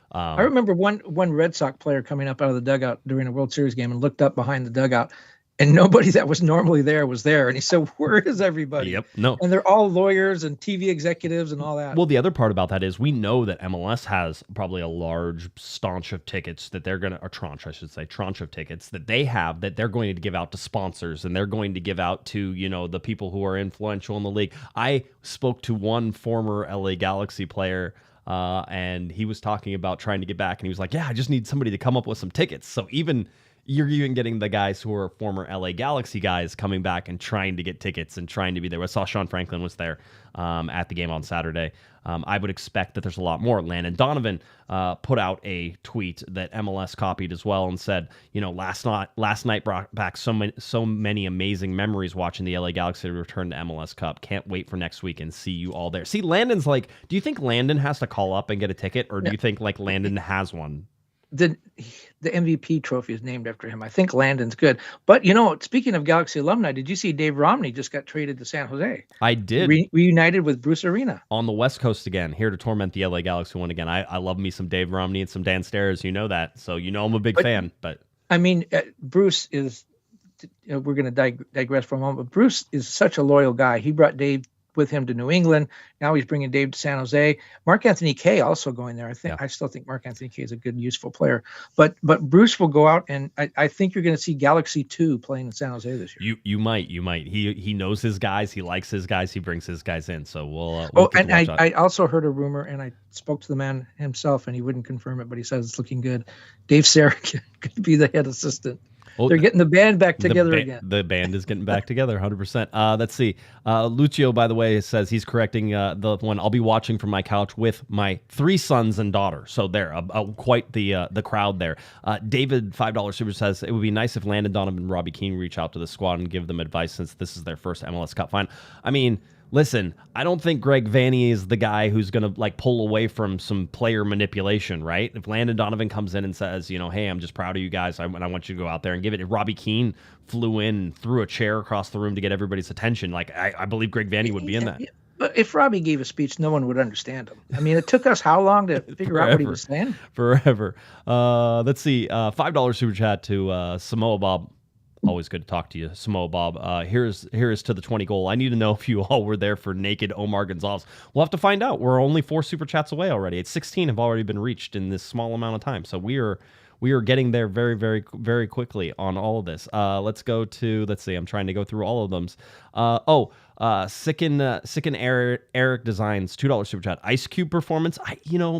I remember one Red Sox player coming up out of the dugout during a World Series game and looked up behind the dugout, and nobody that was normally there was there. And he said, "Where is everybody?" Yep. No. And they're all lawyers and TV executives and all that. Well, the other part about that is we know that MLS has probably a large staunch of tickets that they're going to, or tranche, I should say, tranche of tickets that they have that they're going to give out to sponsors, and they're going to give out to, the people who are influential in the league. I spoke to one former LA Galaxy player, and he was talking about trying to get back, and he was like, yeah, I just need somebody to come up with some tickets. So you're even getting the guys who are former LA Galaxy guys coming back and trying to get tickets and trying to be there. I saw Sean Franklin was there at the game on Saturday. I would expect that there's a lot more. Landon Donovan put out a tweet that MLS copied as well and said, last night brought back so many amazing memories watching the LA Galaxy return to MLS Cup. Can't wait for next week and see you all there. See, Landon's like, do you think Landon has to call up and get a ticket, or do you think like Landon has one? The MVP trophy is named after him. I think Landon's good. But, speaking of Galaxy alumni, did you see Dave Romney just got traded to San Jose? I did. Reunited with Bruce Arena. On the West Coast again, here to torment the LA Galaxy one again. I love me some Dave Romney and some Dan Stairs. You know that. So I'm a big fan. But I mean, Bruce is, we're going to digress for a moment, but Bruce is such a loyal guy. He brought Dave with him to New England. Now he's bringing Dave to San Jose. Mark Anthony Kaye also going there. I still think Mark Anthony Kaye is a good, useful player. But Bruce will go out, and I think you're going to see Galaxy 2 playing in San Jose this year. You might. He knows his guys. He likes his guys. He brings his guys in. So we'll and I also heard a rumor, and I spoke to the man himself, and he wouldn't confirm it, but he says it's looking good. Dave Sarek could be the head assistant. They're getting the band back together again. The band is getting back together, 100%. Let's see. Lucio, by the way, says he's correcting the one. I'll be watching from my couch with my 3 sons and daughter. So there, quite the crowd there. David, $5 super says it would be nice if Landon Donovan and Robbie Keane reach out to the squad and give them advice since this is their first MLS Cup final. I mean, listen, I don't think Greg Vanney is the guy who's going to pull away from some player manipulation, right? If Landon Donovan comes in and says, hey, I'm just proud of you guys, I want you to go out there and give it. If Robbie Keane flew in and threw a chair across the room to get everybody's attention, I believe Greg Vanney would be in that. But if Robbie gave a speech, no one would understand him. I mean, it took us how long to figure out what he was saying? Forever. Let's see. $5 super chat to Samoa Bob. Always good to talk to you, Samoa Bob. Here's to the 20 goal. I need to know if you all were there for naked Omar Gonzalez. We'll have to find out. We're only 4 super chats away already. It's 16 have already been reached in this small amount of time. So we are getting there very, very, very quickly on all of this. Let's see. I'm trying to go through all of them. Sicken Eric Designs, $2 super chat. Ice Cube performance.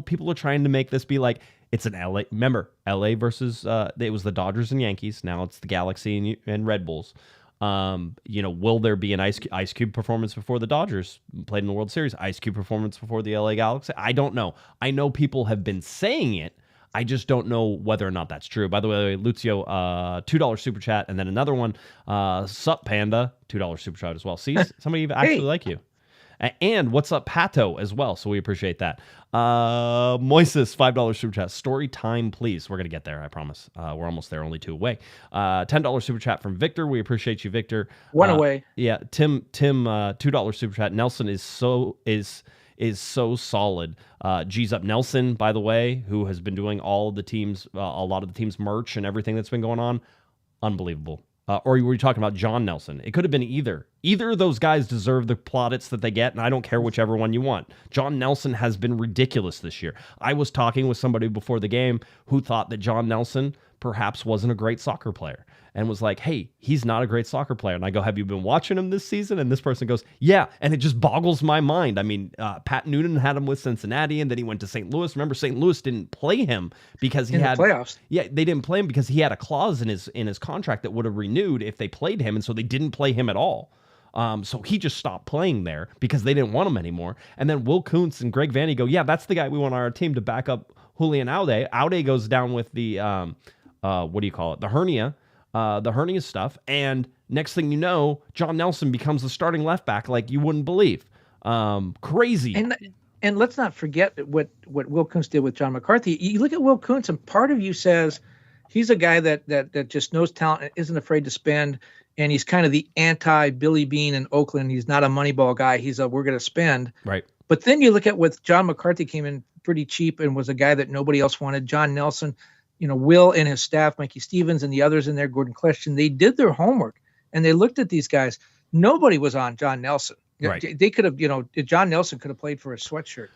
People are trying to make this be like, it's an LA. Remember, LA versus it was the Dodgers and Yankees. Now it's the Galaxy and Red Bulls. Will there be an Ice Cube performance before the Dodgers played in the World Series? Ice Cube performance before the LA Galaxy? I don't know. I know people have been saying it. I just don't know whether or not that's true. By the way, Lucio, $2 super chat, and then another one, Sup Panda, $2 super chat as well. See, somebody actually like you. And what's up, Pato, as well. So we appreciate that. Moises, $5 super chat. Story time, please. We're going to get there, I promise. We're almost there, only 2 away. $10 super chat from Victor. We appreciate you, Victor. 1 away. Yeah, Tim, $2 super chat. Nelson is so solid. G's up Nelson, by the way, who has been doing all of the teams, a lot of the team's merch and everything that's been going on. Unbelievable. Or were you talking about John Nelson? It could have been either. Either of those guys deserve the plaudits that they get, and I don't care whichever one you want. John Nelson has been ridiculous this year. I was talking with somebody before the game who thought that John Nelson perhaps wasn't a great soccer player and was like, hey, he's not a great soccer player. And I go, have you been watching him this season? And this person goes, yeah. And it just boggles my mind. I mean, Pat Noonan had him with Cincinnati, and then he went to St. Louis. Remember, St. Louis didn't play him because he had playoffs. Yeah, they didn't play him because he had a clause in his contract that would have renewed if they played him, and so they didn't play him at all. So he just stopped playing there because they didn't want him anymore. And then Will Kuntz and Greg Vanney go, yeah, that's the guy we want on our team to back up Julian Aude. Aude goes down with the what do you call it? The hernia stuff. And next thing you know, John Nelson becomes the starting left back like you wouldn't believe. Crazy. And let's not forget what Will Kuntz did with John McCarthy. You look at Will Kuntz, and part of you says he's a guy that just knows talent and isn't afraid to spend. And he's kind of the anti-Billy Bean in Oakland. He's not a Moneyball guy. He's we're going to spend. Right. But then you look at what John McCarthy came in pretty cheap and was a guy that nobody else wanted. John Nelson, Will and his staff, Mikey Stevens and the others in there, Gordon Kleshton, they did their homework and they looked at these guys. Nobody was on John Nelson. Right. They could have, John Nelson could have played for a sweatshirt.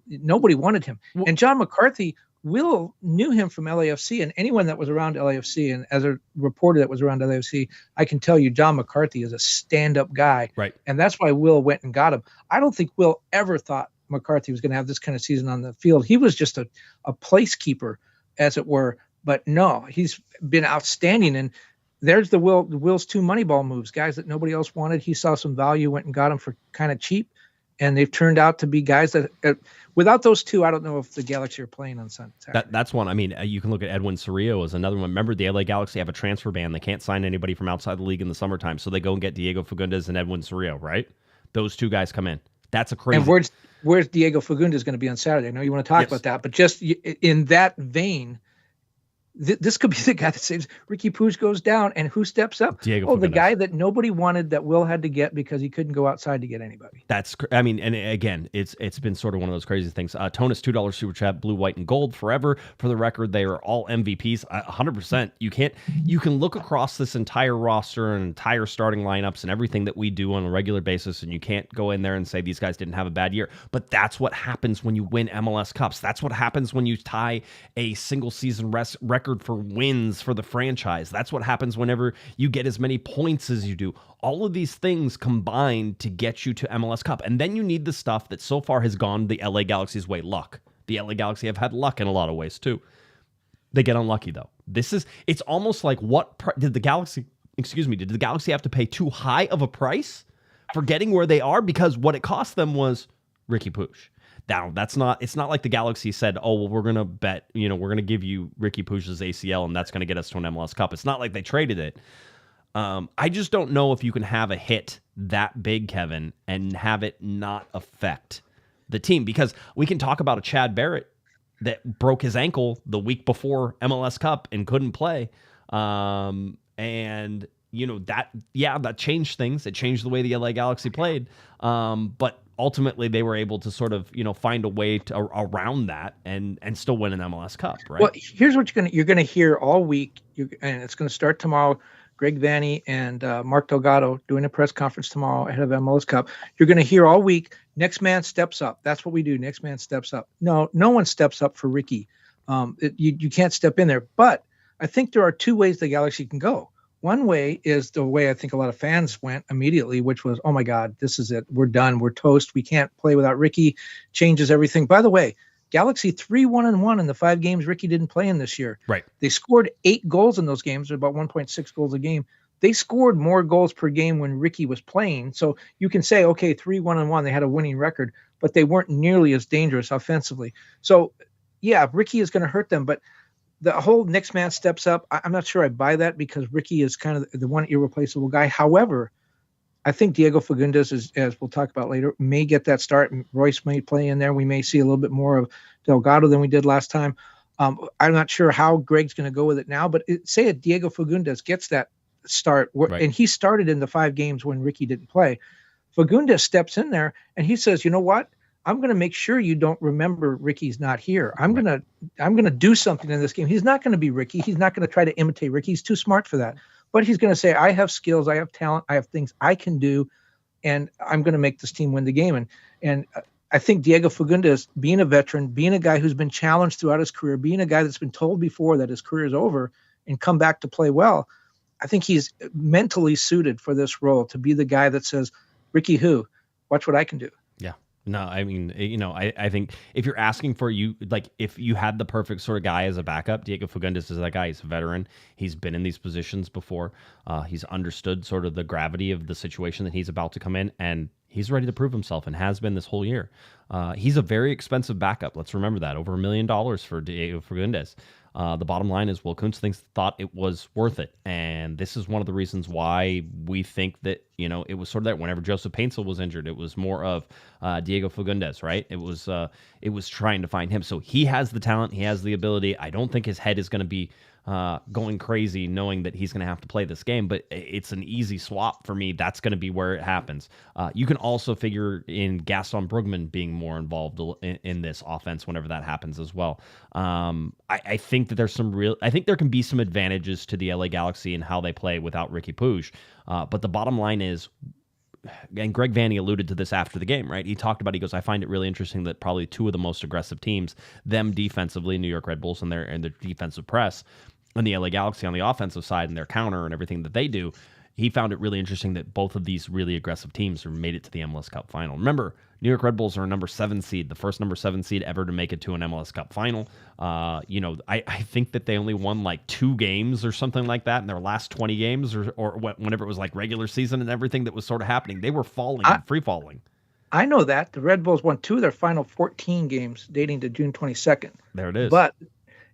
Nobody wanted him. Well, and John McCarthy, Will knew him from LAFC, and anyone that was around LAFC, and as a reporter that was around LAFC, I can tell you John McCarthy is a stand-up guy. Right. And that's why Will went and got him. I don't think Will ever thought McCarthy was going to have this kind of season on the field. He was just a placekeeper, as it were. But no, he's been outstanding. And there's Will's 2 Moneyball moves, guys that nobody else wanted. He saw some value, went and got them for kind of cheap. And they've turned out to be guys that, without those 2, I don't know if the Galaxy are playing on Sunday. That's one. I mean, you can look at Edwin Cerrillo as another one. Remember, the LA Galaxy have a transfer ban. They can't sign anybody from outside the league in the summertime. So they go and get Diego Fagundes and Edwin Cerrillo, right? Those 2 guys come in. That's a crazy. And where's Diego Fagundes going to be on Saturday? I know you want to talk about that, but just in that vein, this could be the guy that saves. Riqui Puig goes down, and who steps up? Diego the guy that nobody wanted that Will had to get because he couldn't go outside to get anybody. I mean, and again, it's been sort of one of those crazy things. Tonus, $2 super chat, blue, white, and gold forever. For the record, they are all MVPs, 100%. You can look across this entire roster and entire starting lineups and everything that we do on a regular basis, and you can't go in there and say these guys didn't have a bad year. But that's what happens when you win MLS Cups. That's what happens when you tie a single season record for wins for the franchise. That's what happens whenever you get as many points as you do. All of these things combine to get you to MLS Cup. And then you need the stuff that so far has gone the LA Galaxy's way, luck. The LA Galaxy have had luck in a lot of ways too. They get unlucky though. It's almost like did the Galaxy have to pay too high of a price for getting where they are? Because what it cost them was Riqui Puig. Now, it's not like the Galaxy said, oh, well, we're going to bet, we're going to give you Riqui Puig's ACL and that's going to get us to an MLS Cup. It's not like they traded it. I just don't know if you can have a hit that big, Kevin, and have it not affect the team, because we can talk about a Chad Barrett that broke his ankle the week before MLS Cup and couldn't play. And that changed things. It changed the way the LA Galaxy played. But ultimately they were able to sort of, find a way around that and still win an MLS Cup, right? Well, here's what you're going to hear all week, and it's going to start tomorrow. Greg Vanney and Mark Delgado doing a press conference tomorrow ahead of MLS Cup. You're going to hear all week, next man steps up. That's what we do. Next man steps up. No one steps up for Riqui. You can't step in there. But I think there are 2 ways the Galaxy can go. One way is the way I think a lot of fans went immediately, which was, oh my God, this is it. We're done. We're toast. We can't play without Riqui. Changes everything. By the way, Galaxy 3-1-1 in the 5 games Riqui didn't play in this year. Right. They scored 8 goals in those games, about 1.6 goals a game. They scored more goals per game when Riqui was playing. So you can say, okay, 3-1-1, they had a winning record, but they weren't nearly as dangerous offensively. So yeah, Riqui is going to hurt them, but the whole next man steps up. I'm not sure I buy that because Riqui is kind of the one irreplaceable guy. However, I think Diego Fagundes, as we'll talk about later, may get that start. Royce may play in there. We may see a little bit more of Delgado than we did last time. I'm not sure how Greg's going to go with it now, but say Diego Fagundes gets that start, and he started in the 5 games when Riqui didn't play. Fagundes steps in there and he says, you know what? I'm going to make sure you don't remember Ricky's not here. I'm going to do something in this game. He's not going to be Riqui. He's not going to try to imitate Riqui. He's too smart for that. But he's going to say, I have skills, I have talent, I have things I can do, and I'm going to make this team win the game. And I think Diego Fagundes, being a veteran, being a guy who's been challenged throughout his career, being a guy that's been told before that his career is over and come back to play well, I think he's mentally suited for this role to be the guy that says, Riqui who? Watch what I can do. Yeah. No, I mean, I think if you're asking for if you had the perfect sort of guy as a backup, Diego Fagundes is that guy. He's a veteran. He's been in these positions before. He's understood sort of the gravity of the situation that he's about to come in, and he's ready to prove himself and has been this whole year. He's a very expensive backup. Let's remember that. Over $1 million for Diego Fagundes. The bottom line is Will Kuntz thought it was worth it. And this is one of the reasons why we think that, it was sort of that whenever Joseph Paintsel was injured, it was more of Diego Fagundes, right? It was trying to find him. So he has the talent. He has the ability. I don't think his head is going to be going crazy knowing that he's going to have to play this game, but it's an easy swap for me. That's going to be where it happens. You can also figure in Gaston Brugman being more involved in this offense whenever that happens as well. I think that I think there can be some advantages to the LA Galaxy and how they play without Riqui Puig. But the bottom line is, and Greg Vanney alluded to this after the game, right? He goes, I find it really interesting that probably 2 of the most aggressive teams, them defensively, New York Red Bulls and their defensive press, and the LA Galaxy on the offensive side and their counter and everything that they do, he found it really interesting that both of these really aggressive teams made it to the MLS Cup final. Remember, New York Red Bulls are a number 7 seed, the first number 7 seed ever to make it to an MLS Cup final. I think that they only won like 2 games or something like that in their last 20 games or whenever it was like regular season and everything that was sort of happening. They were free falling. I know that. The Red Bulls won 2 of their final 14 games dating to June 22nd. There it is.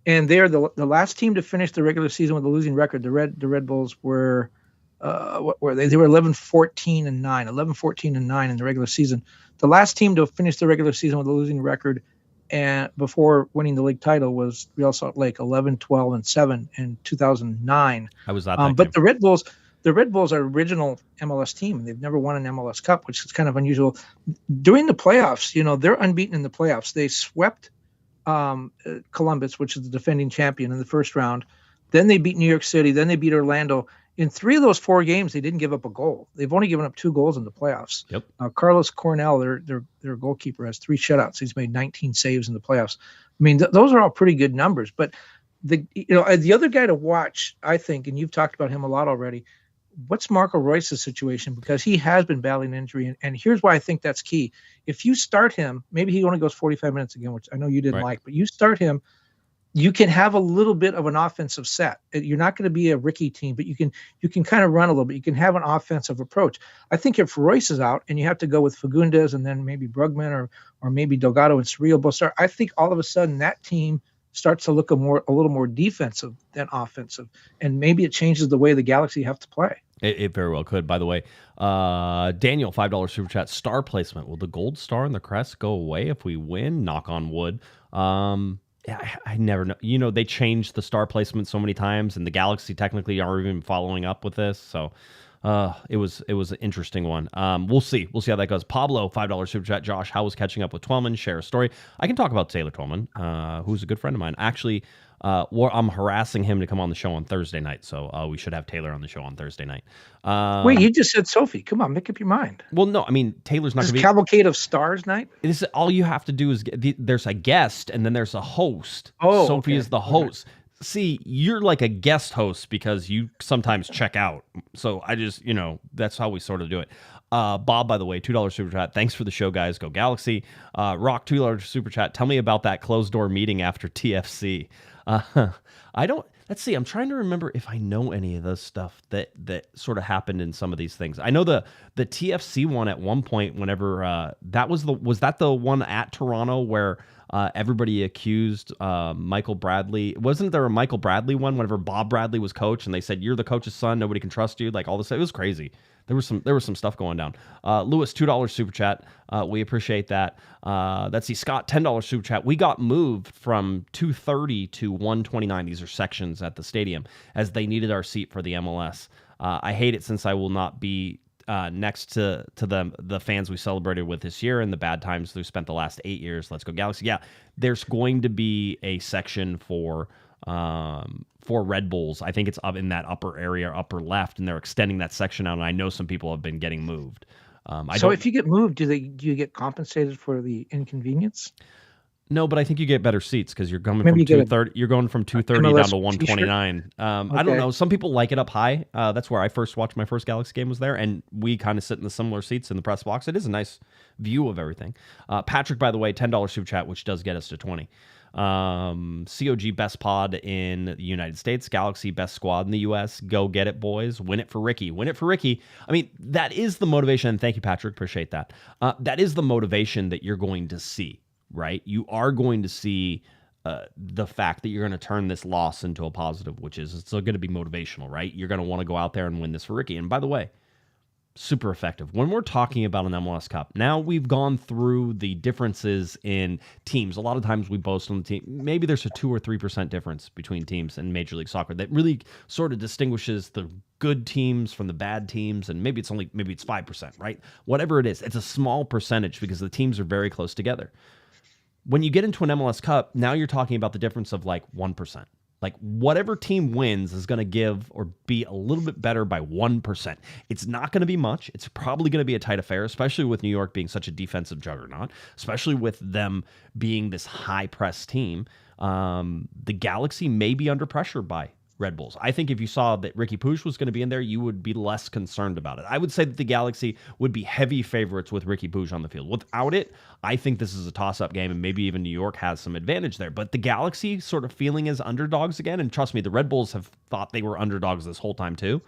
And they're the last team to finish the regular season with a losing record. The Red Bulls were what were they? They were 11-14-9 in the regular season. The last team to finish the regular season with a losing record and before winning the league title was Real Salt Lake, 11-12-7 in 2009. I was at that but game. the Red Bulls are original MLS team. They've never won an MLS Cup, which is kind of unusual. During the playoffs, they're unbeaten in the playoffs. They swept Columbus, which is the defending champion, in the first round. Then they beat New York City. Then they beat Orlando. In 3 of those 4 games, they didn't give up a goal. They've only given up 2 goals in the playoffs. Yep. Carlos Cornell, their goalkeeper, has 3 shutouts. He's made 19 saves in the playoffs. I mean, those are all pretty good numbers. But the other guy to watch, I think, and you've talked about him a lot already, what's Marco Royce's situation? Because he has been battling injury, and here's why I think that's key. If you start him, maybe he only goes 45 minutes again, which I know you didn't like, but you start him, you can have a little bit of an offensive set. You're not going to be a Riqui team, but you can kind of run a little bit. You can have an offensive approach. I think if Royce is out and you have to go with Fagundes and then maybe Brugman or maybe Delgado and Cerrillo both start, I think all of a sudden that team starts to look a little more defensive than offensive, and maybe it changes the way the Galaxy have to play. It very well could. By the way, Daniel, $5 super chat, star placement. Will the gold star and the crest go away if we win? Knock on wood. I never know. They changed the star placement so many times, and the Galaxy technically aren't even following up with this. So it was an interesting one. We'll see. We'll see how that goes. Pablo, $5 super chat. Josh, how was catching up with Twellman? Share a story. I can talk about Taylor Twellman, who's a good friend of mine. Actually, I'm harassing him to come on the show on Thursday night, so we should have Taylor on the show on Thursday night. Wait, you just said Sophie. Come on, make up your mind. Well, no, I mean Taylor's not going to be. Cavalcade of Stars night. This is all you have to do is there's a guest and then there's a host. Oh, Sophie okay. is the host. Okay. See, you're like a guest host because you sometimes check out. So I just, that's how we sort of do it. Bob, by the way, $2 super chat. Thanks for the show, guys. Go Galaxy. Rock, $2 super chat. Tell me about that closed door meeting after TFC. let's see. I'm trying to remember if I know any of the stuff that sort of happened in some of these things. I know the TFC one at one point. Whenever was that the one at Toronto where everybody accused Michael Bradley? Wasn't there a Michael Bradley one? Whenever Bob Bradley was coach, and they said you're the coach's son, nobody can trust you. Like all this, it was crazy. There was some stuff going down. Lewis, $2 super chat. We appreciate that. Let's see, Scott, $10 super chat. We got moved from 230 to 129. These are sections at the stadium as they needed our seat for the MLS. I hate it since I will not be next to the fans we celebrated with this year and the bad times we spent the last 8 years. Let's go Galaxy. Yeah, there's going to be a section for Red Bulls. I think it's up in that upper area, upper left, and they're extending that section out. And I know some people have been getting moved. So if you get moved, do you get compensated for the inconvenience? No, but I think you get better seats because you're coming from 230. You're going from 230 down to 129. I don't know. Some people like it up high. That's where I first watched my first Galaxy game was there, and we kind of sit in the similar seats in the press box. It is a nice view of everything. Patrick, by the way, $10 super chat, which does get us to 20. COG best pod in the United States, Galaxy best squad in the US. Go get it, boys. Win it for Riqui. Win it for Riqui. I mean, that is the motivation. Thank you, Patrick. Appreciate that. That is the motivation that you're going to see, right? You are going to see the fact that you're going to turn this loss into a positive, which is it's going to be motivational, right? You're going to want to go out there and win this for Riqui. And by the way, super effective. When we're talking about an MLS Cup, now we've gone through the differences in teams. A lot of times we boast on the team. Maybe there's a 2 or 3% difference between teams in Major League Soccer that really sort of distinguishes the good teams from the bad teams. And maybe it's 5%, right? Whatever it is, it's a small percentage because the teams are very close together. When you get into an MLS Cup, now you're talking about the difference of like 1%. Like whatever team wins is going to give or be a little bit better by 1%. It's not going to be much. It's probably going to be a tight affair, especially with New York being such a defensive juggernaut, especially with them being this high press team. The Galaxy may be under pressure by Red Bulls. I think if you saw that Riqui Puig was going to be in there, you would be less concerned about it. I would say that the Galaxy would be heavy favorites with Riqui Puig on the field. Without it, I think this is a toss-up game, and maybe even New York has some advantage there. But the Galaxy sort of feeling as underdogs again, and trust me, the Red Bulls have thought they were underdogs this whole time too.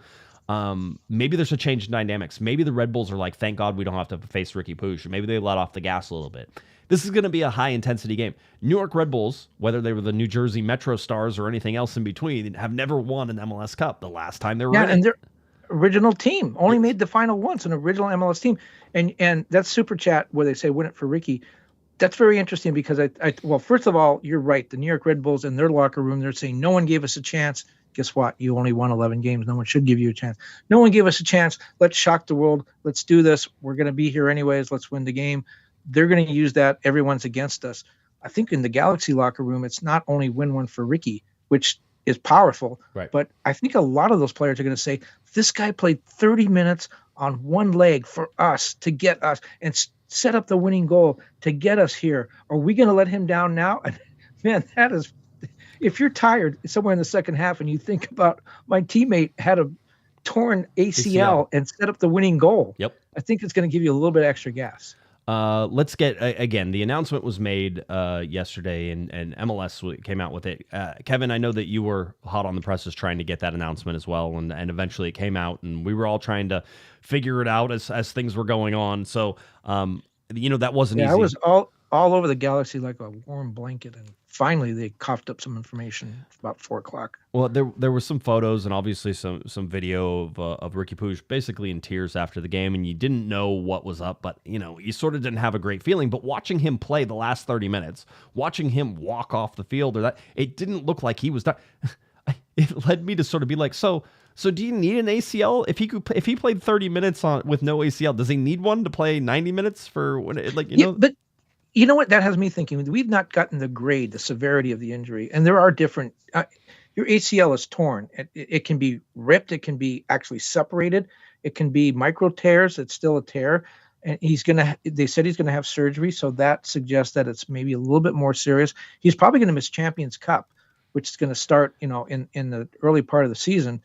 Maybe there's a change in dynamics. Maybe the Red Bulls are like, thank God we don't have to face Riqui Puig. Maybe they let off the gas a little bit. This is going to be a high-intensity game. New York Red Bulls, whether they were the New Jersey Metro Stars or anything else in between, have never won an MLS Cup. The last time they were in it. And their original team only made the final once, an original MLS team. And that's Super Chat where they say win it for Riqui. That's very interesting because well, first of all, you're right. The New York Red Bulls in their locker room, they're saying no one gave us a chance. Guess what? You only won 11 games. No one should give you a chance. No one gave us a chance. Let's shock the world. Let's do this. We're going to be here anyways. Let's win the game. They're going to use that. Everyone's against us. I think in the Galaxy locker room, it's not only win one for Riqui, which is powerful, right, but I think a lot of those players are going to say, this guy played 30 minutes on one leg for us to get us and set up the winning goal to get us here. Are we going to let him down now? And man, that is, if you're tired somewhere in the second half and you think about my teammate had a torn ACL and set up the winning goal, yep, I think it's going to give you a little bit extra gas. Let's get, again, the announcement was made yesterday, and MLS came out with it. Kevin, I know that you were hot on the presses trying to get that announcement as well, and eventually it came out, and we were all trying to figure it out as things were going on. So, that wasn't easy. I was all over the Galaxy like a warm blanket, and finally they coughed up some information about 4:00. Well, there were some photos and obviously some video of Riqui Puig basically in tears after the game, and you didn't know what was up, but you sort of didn't have a great feeling. But watching him play the last 30 minutes, watching him walk off the field, it didn't look like he was done. It led me to sort of be like, so do you need an ACL? If he played 30 minutes with no ACL, does he need one to play 90 minutes for know? But you know what? That has me thinking. We've not gotten the severity of the injury, and there are different. Your ACL is torn. It can be ripped. It can be actually separated. It can be micro tears. It's still a tear, and they said he's gonna have surgery, so that suggests that it's maybe a little bit more serious. He's probably gonna miss Champions Cup, which is gonna start, in the early part of the season.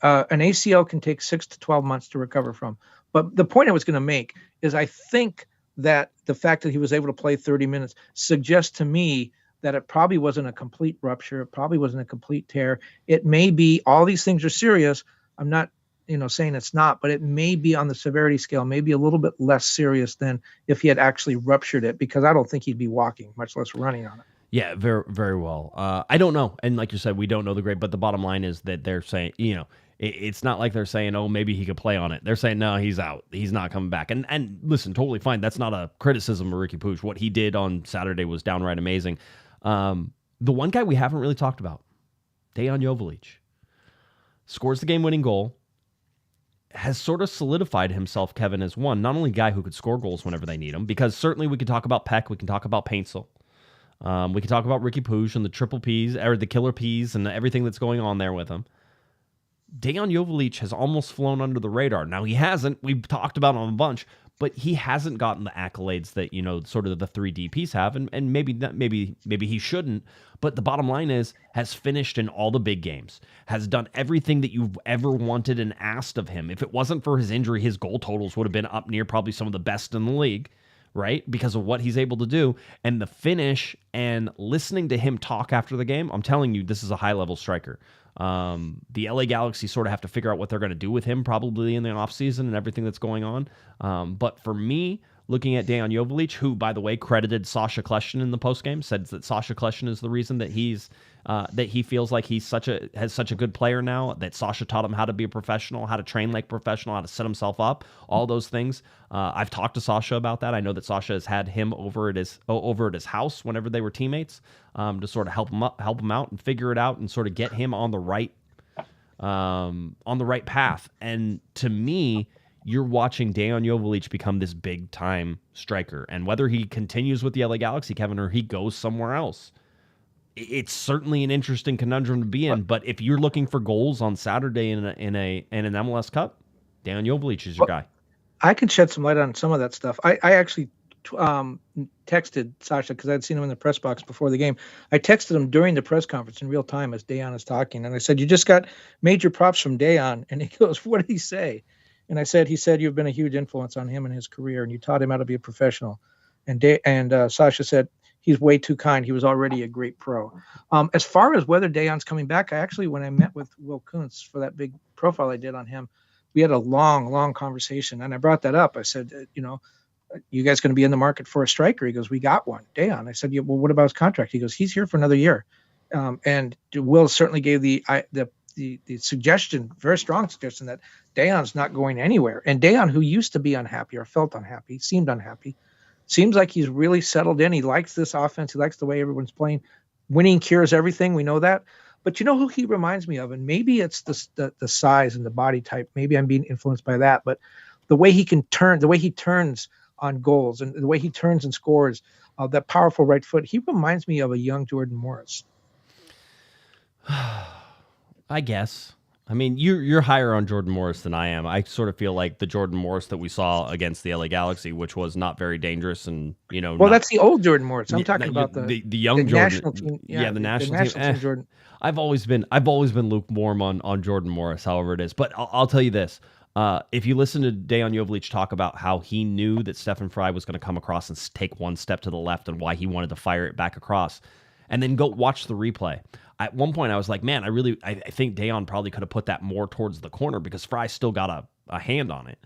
An ACL can take 6 to 12 months to recover from. But the point I was gonna make is I think that the fact that he was able to play 30 minutes suggests to me that it probably wasn't a complete rupture. It probably wasn't a complete tear. It may be, all these things are serious. I'm not, saying it's not, but it may be on the severity scale, maybe a little bit less serious than if he had actually ruptured it, because I don't think he'd be walking, much less running on it. Yeah, very, very well. I don't know. And like you said, we don't know the grade, but the bottom line is that they're saying, it's not like they're saying, oh, maybe he could play on it. They're saying, no, he's out. He's not coming back. And listen, totally fine. That's not a criticism of Riqui Puig. What he did on Saturday was downright amazing. The one guy we haven't really talked about, Dejan Joveljic, scores the game-winning goal, has sort of solidified himself, Kevin, as not only a guy who could score goals whenever they need him, because certainly we could talk about Peck, we can talk about Paintsel. We can talk about Riqui Puig and the triple Ps, or the killer Ps, and everything that's going on there with him. Dejan Joveljic has almost flown under the radar. Now, he hasn't. We've talked about him a bunch, but he hasn't gotten the accolades that, sort of the three DPs have, and maybe he shouldn't. But the bottom line is, has finished in all the big games, has done everything that you've ever wanted and asked of him. If it wasn't for his injury, his goal totals would have been up near probably some of the best in the league, right? Because of what he's able to do. And the finish, and listening to him talk after the game, I'm telling you, this is a high-level striker. The LA Galaxy sort of have to figure out what they're going to do with him probably in the offseason and everything that's going on. But for me, looking at Dejan Joveljic, who, by the way, credited Sasha Kljestan in the postgame, said that Sasha Kljestan is the reason that he feels like he's has such a good player now, that Sasha taught him how to be a professional, how to train like a professional, how to set himself up, all those things. I've talked to Sasha about that. I know that Sasha has had him over at his house whenever they were teammates, to sort of help him out and figure it out and sort of get him on the right path. And to me, you're watching Dejan Joveljic become this big-time striker. And whether he continues with the LA Galaxy, Kevin, or he goes somewhere else, it's certainly an interesting conundrum to be in. But if you're looking for goals on Saturday in an MLS Cup, Dejan Joveljic is your guy. I can shed some light on some of that stuff. I actually texted Sasha, because I'd seen him in the press box before the game. I texted him during the press conference in real time as Dejan is talking. And I said, you just got major props from Dejan. And he goes, what did he say? And I said, he said, you've been a huge influence on him and his career, and you taught him how to be a professional. And Sasha said, he's way too kind. He was already a great pro. As far as whether Dejan's coming back, when I met with Will Kuntz for that big profile I did on him, we had a long conversation. And I brought that up. I said, you guys going to be in the market for a striker? He goes, we got one, Dejan. I said, yeah, well, what about his contract? He goes, he's here for another year. And Will certainly gave the suggestion, very strong suggestion, that Dejan's not going anywhere. And Dejan, who used to be unhappy or felt unhappy, seemed unhappy, seems like he's really settled in. He likes this offense. He likes the way everyone's playing. Winning cures everything. We know that. But you know who he reminds me of? And maybe it's the size and the body type. Maybe I'm being influenced by that. But the way he can turn, the way he turns on goals, and the way he turns and scores, that powerful right foot, he reminds me of a young Jordan Morris. I guess. I mean, you're higher on Jordan Morris than I am. I sort of feel like the Jordan Morris that we saw against the LA Galaxy, which was not very dangerous, and Well, that's the old Jordan Morris. I'm talking about the young the Jordan. National team. Yeah, the national team. Jordan. I've always been lukewarm on Jordan Morris, however it is. But I'll tell you this: if you listen to Dejan Joveljic talk about how he knew that Stefan Frei was going to come across and take one step to the left, and why he wanted to fire it back across, and then go watch the replay. At one point, I was like, man, I think Dejan probably could have put that more towards the corner, because Frei still got a hand on it.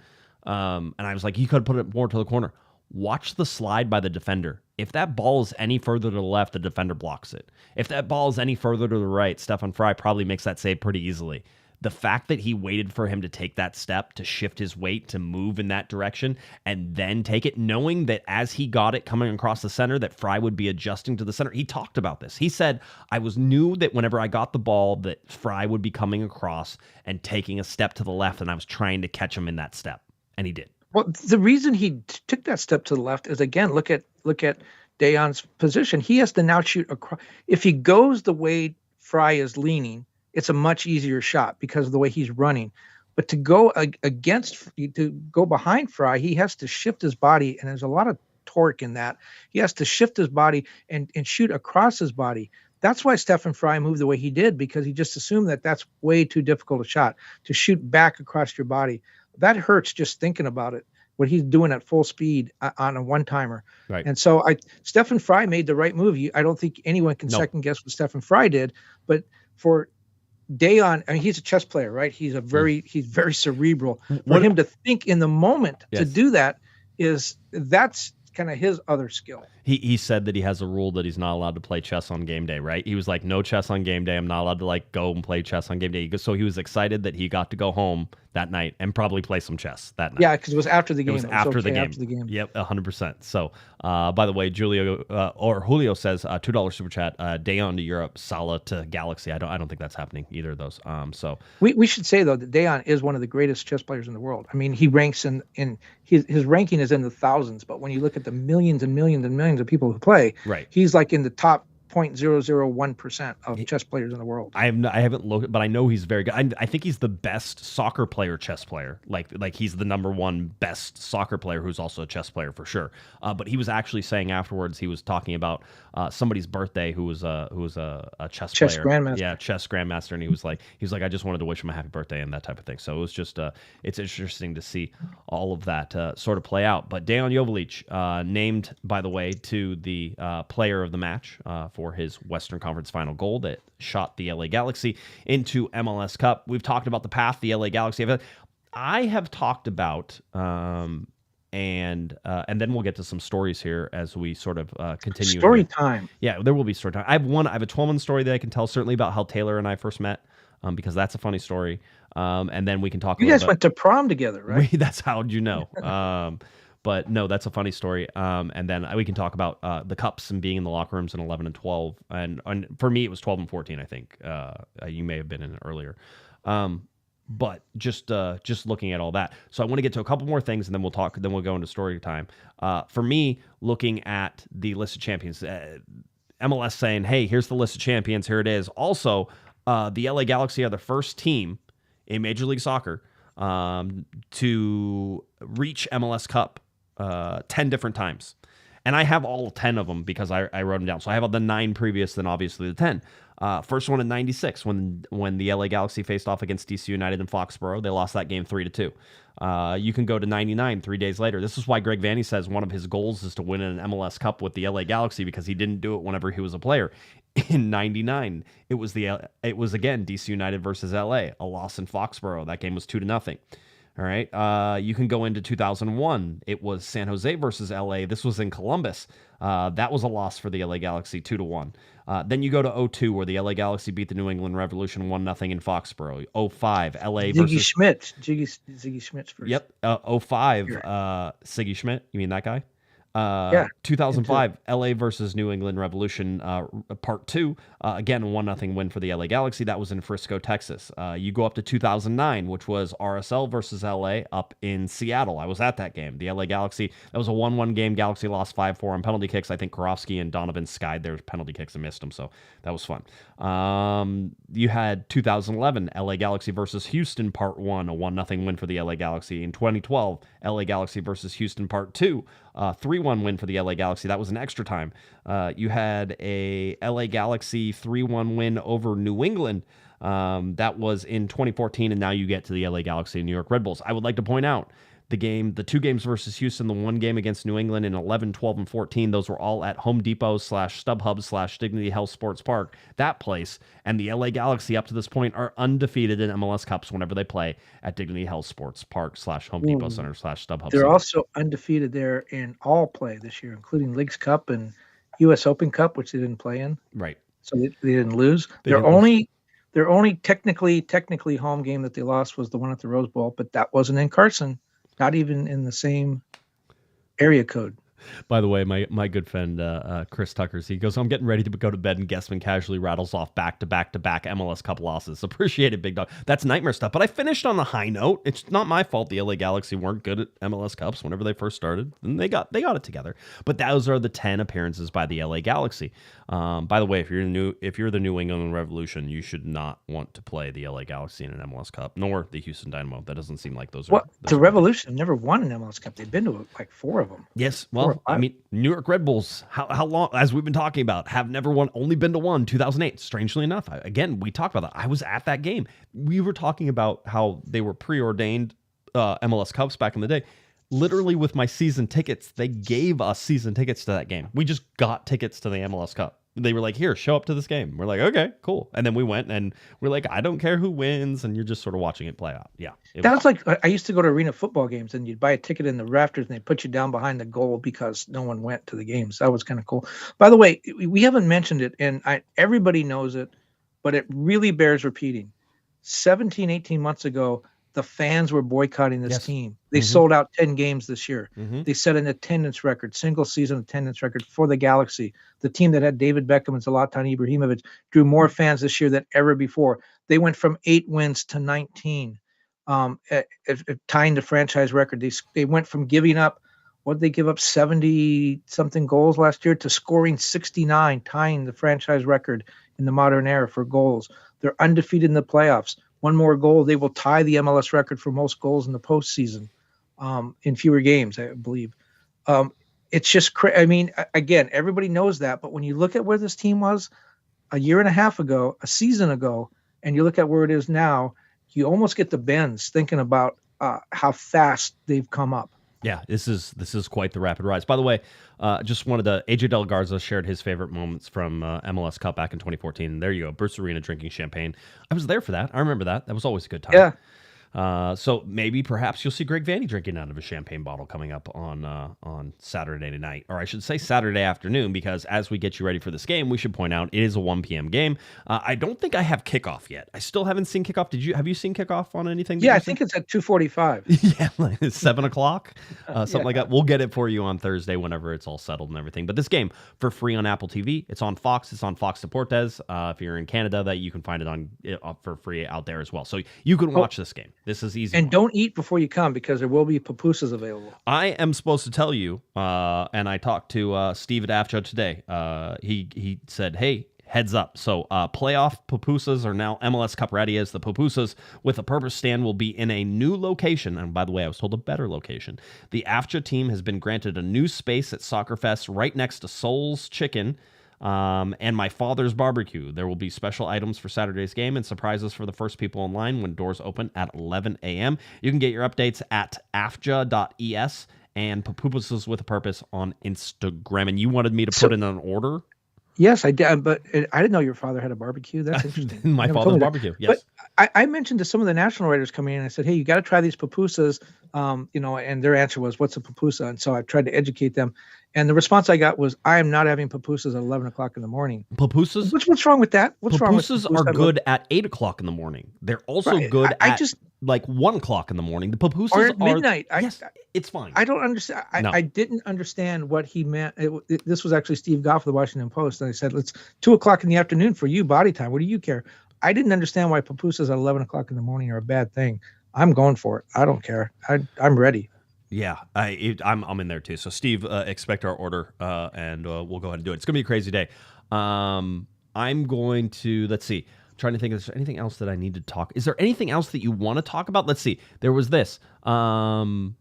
And I was like, he could have put it more to the corner. Watch the slide by the defender. If that ball is any further to the left, the defender blocks it. If that ball is any further to the right, Stefan Frei probably makes that save pretty easily. The fact that he waited for him to take that step, to shift his weight, to move in that direction, and then take it, knowing that as he got it coming across the center, that Frei would be adjusting to the center. He talked about this. He said, I knew that whenever I got the ball, that Frei would be coming across and taking a step to the left, and I was trying to catch him in that step. And he did. Well, the reason he took that step to the left is, again, look at Dejan's position. He has to now shoot across. If he goes the way Frei is leaning, it's a much easier shot because of the way he's running. But to go go behind Frei, he has to shift his body, and there's a lot of torque in that. He has to shift his body and shoot across his body. That's why Stefan Frei moved the way he did, because he just assumed that that's way too difficult a shot to shoot back across your body. That hurts just thinking about it. what he's doing at full speed on a one-timer. Right. And so Stephen Fry made the right move. I don't think anyone can second guess what Stephen Fry did, but for Dayon, I mean, he's a chess player, right? He's very cerebral. For him to think in the moment to do that's kind of his other skill. He said that he has a rule that he's not allowed to play chess on game day, right? He was like, no chess on game day. I'm not allowed to like go and play chess on game day. So he was excited that he got to go home that night and probably play some chess that night. Yeah, because it was after the game. It was after the game. Yep, 100%. So, by the way, Julio says $2 super chat. Dayon to Europe, Salah to Galaxy. I don't think that's happening either of those. So we should say though that Dayon is one of the greatest chess players in the world. I mean, he ranks in his ranking is in the thousands, but when you look at the millions and millions and millions of people who play, right, he's like in the top 0.001% of chess players in the world. I haven't looked, but I know he's very good. I think he's the best soccer player, chess player. Like he's the number one best soccer player who's also a chess player for sure. But he was actually saying afterwards, he was talking about somebody's birthday who was a chess player. Grandmaster. Yeah, chess grandmaster, and he was like, I just wanted to wish him a happy birthday and that type of thing. So it was just it's interesting to see all of that sort of play out. But Dejan Joveljic named, by the way, to the player of the match for his Western Conference final goal that shot the LA Galaxy into MLS Cup. We've talked about the path the LA Galaxy have. I have talked about, and then we'll get to some stories here as we sort of continue. Story time. Yeah, there will be story time. I have a 12-month story that I can tell, certainly about how Taylor and I first met, because that's a funny story. And then we can talk. You guys went to prom together, right? That's how you know. But no, that's a funny story. And then we can talk about the cups and being in the locker rooms in 11 and 12. And for me, it was 12 and 14, I think. You may have been in it earlier. But just looking at all that. So I want to get to a couple more things, and then we'll go into story time. For me, looking at the list of champions, MLS saying, hey, here's the list of champions. Here it is. Also, the LA Galaxy are the first team in Major League Soccer to reach MLS Cup 10 different times. And I have all 10 of them because I wrote them down. So I have all the 9 previous, then obviously the 10. First one in 96 when the LA Galaxy faced off against DC United in Foxborough. They lost that game 3-2. You can go to 99, 3 days later. This is why Greg Vanney says one of his goals is to win an MLS Cup with the LA Galaxy, because he didn't do it whenever he was a player. In 99, it was again DC United versus LA, a loss in Foxborough. That game was 2-0. All right. You can go into 2001. It was San Jose versus LA. This was in Columbus. That was a loss for the LA Galaxy, 2-1. Then you go to 2002, where the LA Galaxy beat the New England Revolution 1-0 in Foxborough. 2005, LA versus Ziggy Schmidt's first. Yep. 2005, Siggy Schmidt. You mean that guy? 2005, LA versus New England Revolution, Part 2. Again, 1-0 win for the LA Galaxy. That was in Frisco, Texas. You go up to 2009, which was RSL versus LA up in Seattle. I was at that game. The LA Galaxy, that was a 1-1 game. Galaxy lost 5-4 on penalty kicks. I think Karofsky and Donovan skied their penalty kicks and missed them, so that was fun. You had 2011, LA Galaxy versus Houston, Part 1, a 1-0 win for the LA Galaxy. In 2012, LA Galaxy versus Houston, Part 2, 3-1 win for the LA Galaxy. That was an extra time. You had a LA Galaxy 3-1 win over New England. That was in 2014, and now you get to the LA Galaxy and New York Red Bulls. I would like to point out the 2 games versus Houston, the 1 game against New England in 11, 12, and 14. Those were all at Home Depot / StubHub / Dignity Health Sports Park, that place. And the LA Galaxy up to this point are undefeated in MLS Cups whenever they play at Dignity Health Sports Park / Home Depot Center / StubHub. They're also undefeated there in all play this year, including Leagues Cup and U.S. Open Cup, which they didn't play in. Right. So they didn't lose. Their only technically home game that they lost was the one at the Rose Bowl, but that wasn't in Carson. Not even in the same area code. By the way, my good friend Chris Tuckers, he goes, I'm getting ready to go to bed, and Guesman casually rattles off back-to-back MLS Cup losses. Appreciate it, big dog. That's nightmare stuff. But I finished on a high note. It's not my fault the LA Galaxy weren't good at MLS Cups whenever they first started, and they got it together. But those are the 10 appearances by the LA Galaxy. By the way, if you're the New England Revolution, you should not want to play the LA Galaxy in an MLS Cup, nor the Houston Dynamo. That doesn't seem like those are. Well, the Revolution have never won an MLS Cup. They've been to like 4 of them. Yes, well, I mean, New York Red Bulls, how long, as we've been talking about, have never won, only been to 1, 2008. Strangely enough, again, we talked about that. I was at that game. We were talking about how they were preordained MLS Cups back in the day. literally with my season tickets, they gave us season tickets to that game. We just got tickets to the MLS Cup. They were like, here, show up to this game. We're like, okay, cool. And then we went and we're like, I don't care who wins. And you're just sort of watching it play out. Yeah. That's like, I used to go to arena football games and you'd buy a ticket in the rafters and they put you down behind the goal because no one went to the games. That was kind of cool. By the way, we haven't mentioned it and everybody knows it, but it really bears repeating. 17, 18 months ago, the fans were boycotting this team. They sold out 10 games this year. They set an attendance record, single season attendance record for the Galaxy. The team that had David Beckham and Zlatan Ibrahimovic drew more fans this year than ever before. They went from 8 wins to 19, tying the franchise record. They went from giving up, what did they give up, 70-something goals last year to scoring 69, tying the franchise record in the modern era for goals. They're undefeated in the playoffs. One more goal, they will tie the MLS record for most goals in the postseason in fewer games, I believe. It's just I mean, again, everybody knows that, but when you look at where this team was a year and a half ago, a season ago, and you look at where it is now, you almost get the bends thinking about how fast they've come up. Yeah, this is quite the rapid rise. By the way, just wanted to, AJ Del Garza shared his favorite moments from MLS Cup back in 2014. There you go, Bruce Arena drinking champagne. I was there for that. I remember that. That was always a good time. Yeah. So maybe perhaps you'll see Greg Vanny drinking out of a champagne bottle coming up on Saturday night, or I should say Saturday afternoon, because as we get you ready for this game, we should point out it is a 1 p.m. game. I don't think I have kickoff yet. I still haven't seen kickoff. Have you seen kickoff on anything? Yeah, I think it's at 2:45. Yeah, like 7 o'clock, something like that. We'll get it for you on Thursday whenever it's all settled and everything. But this game for free on Apple TV. It's on Fox. It's on Fox Deportes. If you're in Canada, that you can find it on for free out there as well. So you can watch this game. This is easy. And don't eat before you come because there will be pupusas available. I am supposed to tell you, and I talked to Steve at AFJA today. He said, hey, heads up. So playoff pupusas are now MLS Cup ready, as the pupusas with a purpose stand will be in a new location. And by the way, I was told a better location. The AFJA team has been granted a new space at Soccer Fest right next to Soul's Chicken and My Father's Barbecue. There will be special items for Saturday's game and surprises for the first people online when doors open at 11 a.m. You can get your updates at afja.es and Pupusas with a Purpose on Instagram. And you wanted me to put in an order? Yes, I did, but I didn't know your father had a barbecue. That's interesting. My father's barbecue, yes. But I mentioned to some of the national writers coming in, I said, hey, you got to try these pupusas, and their answer was, what's a pupusa? And so I tried to educate them. And the response I got was, I am not having pupusas at 11 o'clock in the morning. Pupusas? What's wrong with that? What's wrong with pupusas? Are good at 8 o'clock in the morning. They're also good at like 1 o'clock in the morning. The pupusas or at midnight. Yes, it's fine. I don't understand. I didn't understand what he meant. This was actually Steve Goff of the Washington Post. And I said, it's 2 o'clock in the afternoon for you, body time. What do you care? I didn't understand why pupusas at 11 o'clock in the morning are a bad thing. I'm going for it. I don't care. I'm ready. Yeah, I'm in there too. So Steve, expect our order, and we'll go ahead and do it. It's gonna be a crazy day. I'm going to let's see. I'm trying to think. Is there anything else that I need to talk? Is there anything else that you want to talk about? Let's see. There was this. Riqui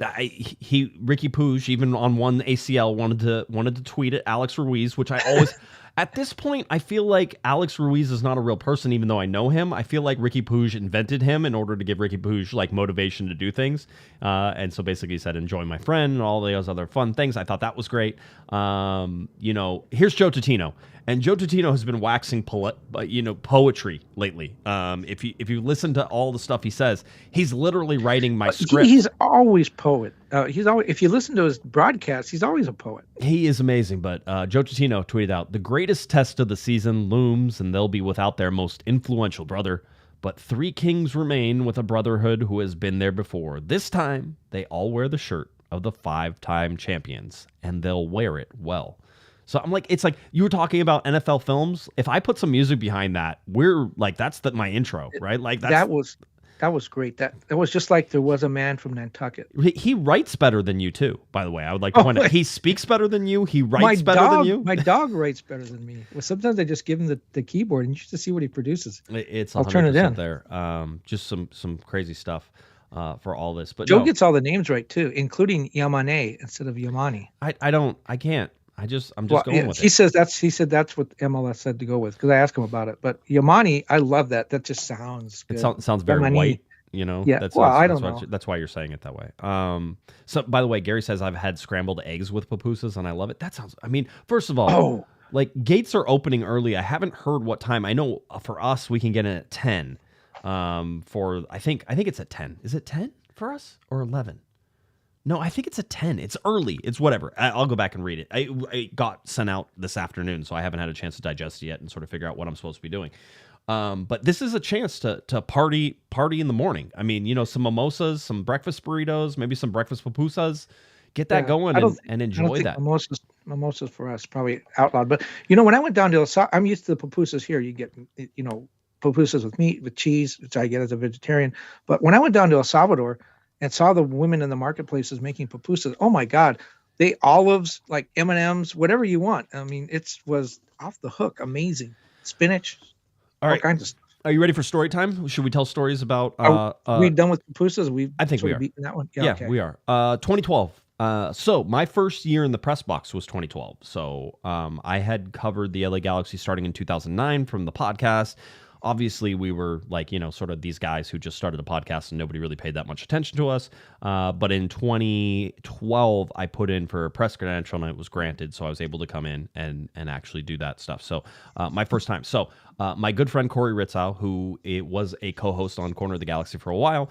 Puig, even on one ACL, wanted to tweet at Alex Ruiz, which I always. At this point, I feel like Alex Ruiz is not a real person, even though I know him. I feel like Riqui Puig invented him in order to give Riqui Puig like motivation to do things. And so basically he said, enjoy my friend and all those other fun things. I thought that was great. Here's Joe Tutino. And Joe Tutino has been waxing poetry lately. If you listen to all the stuff he says, he's literally writing my script. He's always poet. If you listen to his broadcasts, he's always a poet. He is amazing. But Joe Tutino tweeted out, the greatest test of the season looms, and they'll be without their most influential brother. But 3 kings remain with a brotherhood who has been there before. This time, they all wear the shirt of the 5-time champions, and they'll wear it well. So I'm like, it's like you were talking about NFL films. If I put some music behind that, we're like, that's my intro, right? Like that was great. That was just like There Was a Man from Nantucket. He writes better than you too, by the way. I would like to point out he speaks better than you. He writes better than you. My dog writes better than me. Well, sometimes I just give him the keyboard and you just see what he produces. I'll turn it in there. Just some crazy stuff. For all this, but Joe gets all the names right too, including Yamane instead of Yamani. I can't. I'm just going with it. He said that's what MLS said to go with because I asked him about it. But Yamani, I love that. That just sounds good. It sounds very white. You know, Yeah. I don't know. That's why you're saying it that way. So by the way, Gary says I've had scrambled eggs with pupusas and I love it. That sounds. I mean, first of all, like gates are opening early. I haven't heard what time. I know for us we can get in at 10. For I think it's at 10. Is it 10 for us or 11? No, I think it's at 10. It's early. It's whatever. I'll go back and read it. I got sent out this afternoon, so I haven't had a chance to digest it yet and sort of figure out what I'm supposed to be doing. But this is a chance to party in the morning. I mean, you know, some mimosas, some breakfast burritos, maybe some breakfast pupusas. Get that going and enjoy that. Mimosas for us probably outlawed. But you know, when I went down to I'm used to the pupusas here. You get, you know, pupusas with meat, with cheese, which I get as a vegetarian. But when I went down to El Salvador and saw the women in the marketplaces making pupusas, oh my God, olives, like M&Ms, whatever you want. I mean, it was off the hook, amazing. Spinach, all kinds of stuff. Are you ready for story time? Should we tell stories about? Are we done with pupusas? I think we are. Beaten that one. Yeah, okay. we are. 2012. So my first year in the press box was 2012. So I had covered the LA Galaxy starting in 2009 from the podcast. Obviously, we were like, you know, sort of these guys who just started a podcast and nobody really paid that much attention to us. But in 2012, I put in for a press credential and it was granted. So I was able to come in and actually do that stuff. So my first time. So my good friend Corey Ritzau, who was a co-host on Corner of the Galaxy for a while,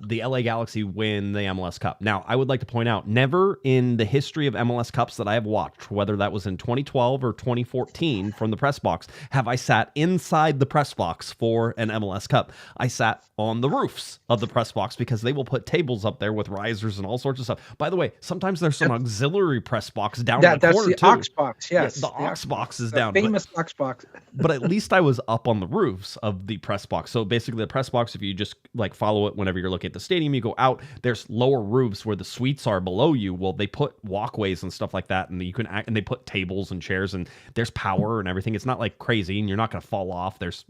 the LA Galaxy win the MLS Cup. Now, I would like to point out, never in the history of MLS Cups that I have watched, whether that was in 2012 or 2014 from the press box, have I sat inside the press box for an MLS Cup. I sat on the roofs of the press box because they will put tables up there with risers and all sorts of stuff. By the way, sometimes there's some auxiliary press box down in the corner too. That's the Ox box, yes. Yeah, the Ox box is down. Famous Ox box. But at least I was up on the roofs of the press box. So basically the press box, if you just like follow it whenever you're looking at the stadium, you go out, there's lower roofs where the suites are below you. Well, they put walkways and stuff like that, and and they put tables and chairs, and there's power and everything. It's not like crazy, and you're not going to fall off. There's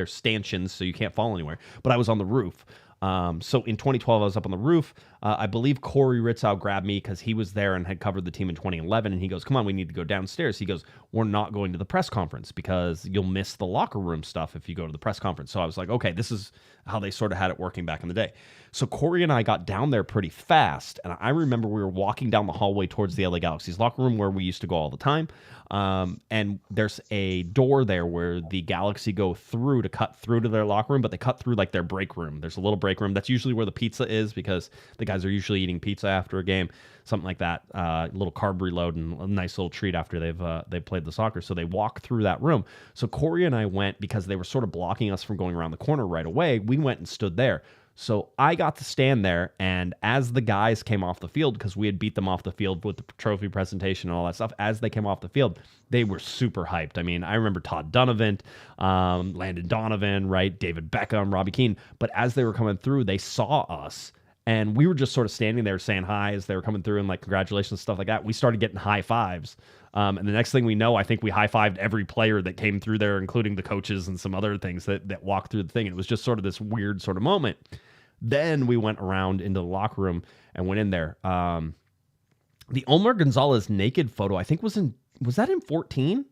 stanchions, so you can't fall anywhere. But I was on the roof. So in 2012, I was up on the roof. I believe Corey Ritzau grabbed me because he was there and had covered the team in 2011. And he goes, come on, we need to go downstairs. He goes, we're not going to the press conference because you'll miss the locker room stuff if you go to the press conference. So I was like, okay, this is how they sort of had it working back in the day. So Corey and I got down there pretty fast. And I remember we were walking down the hallway towards the LA Galaxy's locker room where we used to go all the time. And there's a door there where the Galaxy go through to cut through to their locker room, but they cut through like their break room. There's a little break room. That's usually where the pizza is because the guys are usually eating pizza after a game, something like that. A little carb reload and a nice little treat after they've played the soccer. So they walk through that room. So Corey and I went because they were sort of blocking us from going around the corner right away. We went and stood there. So I got to stand there, and as the guys came off the field, because we had beat them off the field with the trophy presentation and all that stuff, as they came off the field, they were super hyped. I mean, I remember Todd Donovan, Landon Donovan, right, David Beckham, Robbie Keane. But as they were coming through, they saw us, and we were just sort of standing there saying hi as they were coming through and like congratulations, stuff like that. We started getting high fives. And the next thing we know, I think we high-fived every player that came through there, including the coaches and some other things that walked through the thing. And it was just sort of this weird sort of moment. Then we went around into the locker room and went in there. The Omar Gonzalez naked photo, I think was that in 14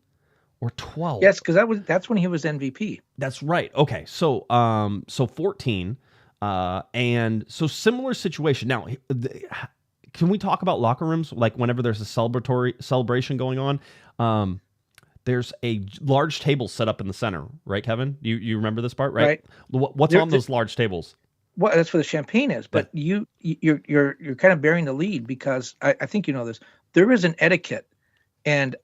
or 12? Yes, because that's when he was MVP. That's right. Okay, so 14, and so similar situation. Now, can we talk about locker rooms? Like whenever there's a celebration going on, there's a large table set up in the center, right, Kevin? You remember this part, right? What's on those large tables? Well, that's where the champagne is, but you're kind of bearing the lead because I think you know this. There is an etiquette, and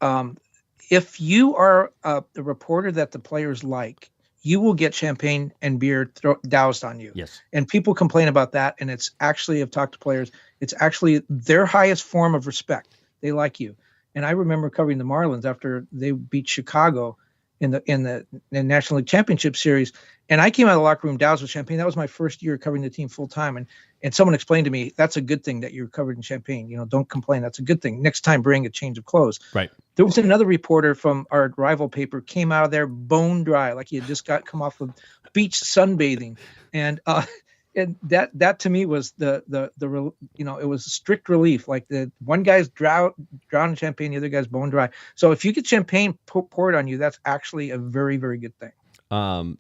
if you are the reporter that the players like, you will get champagne and beer doused on you. Yes. And people complain about that, and it's actually, I've talked to players, it's actually their highest form of respect. They like you. And I remember covering the Marlins after they beat Chicago in the National League Championship Series, and I came out of the locker room doused with champagne. That was my first year covering the team full time, and someone explained to me that's a good thing that you're covered in champagne. You know, don't complain. That's a good thing. Next time, bring a change of clothes. Right. There was another reporter from our rival paper came out of there bone dry, like he had just come off of beach sunbathing, and that to me was the it was strict relief. Like the one guy's drowned in champagne, the other guy's bone dry. So if you get champagne poured on you, that's actually a very, very good thing.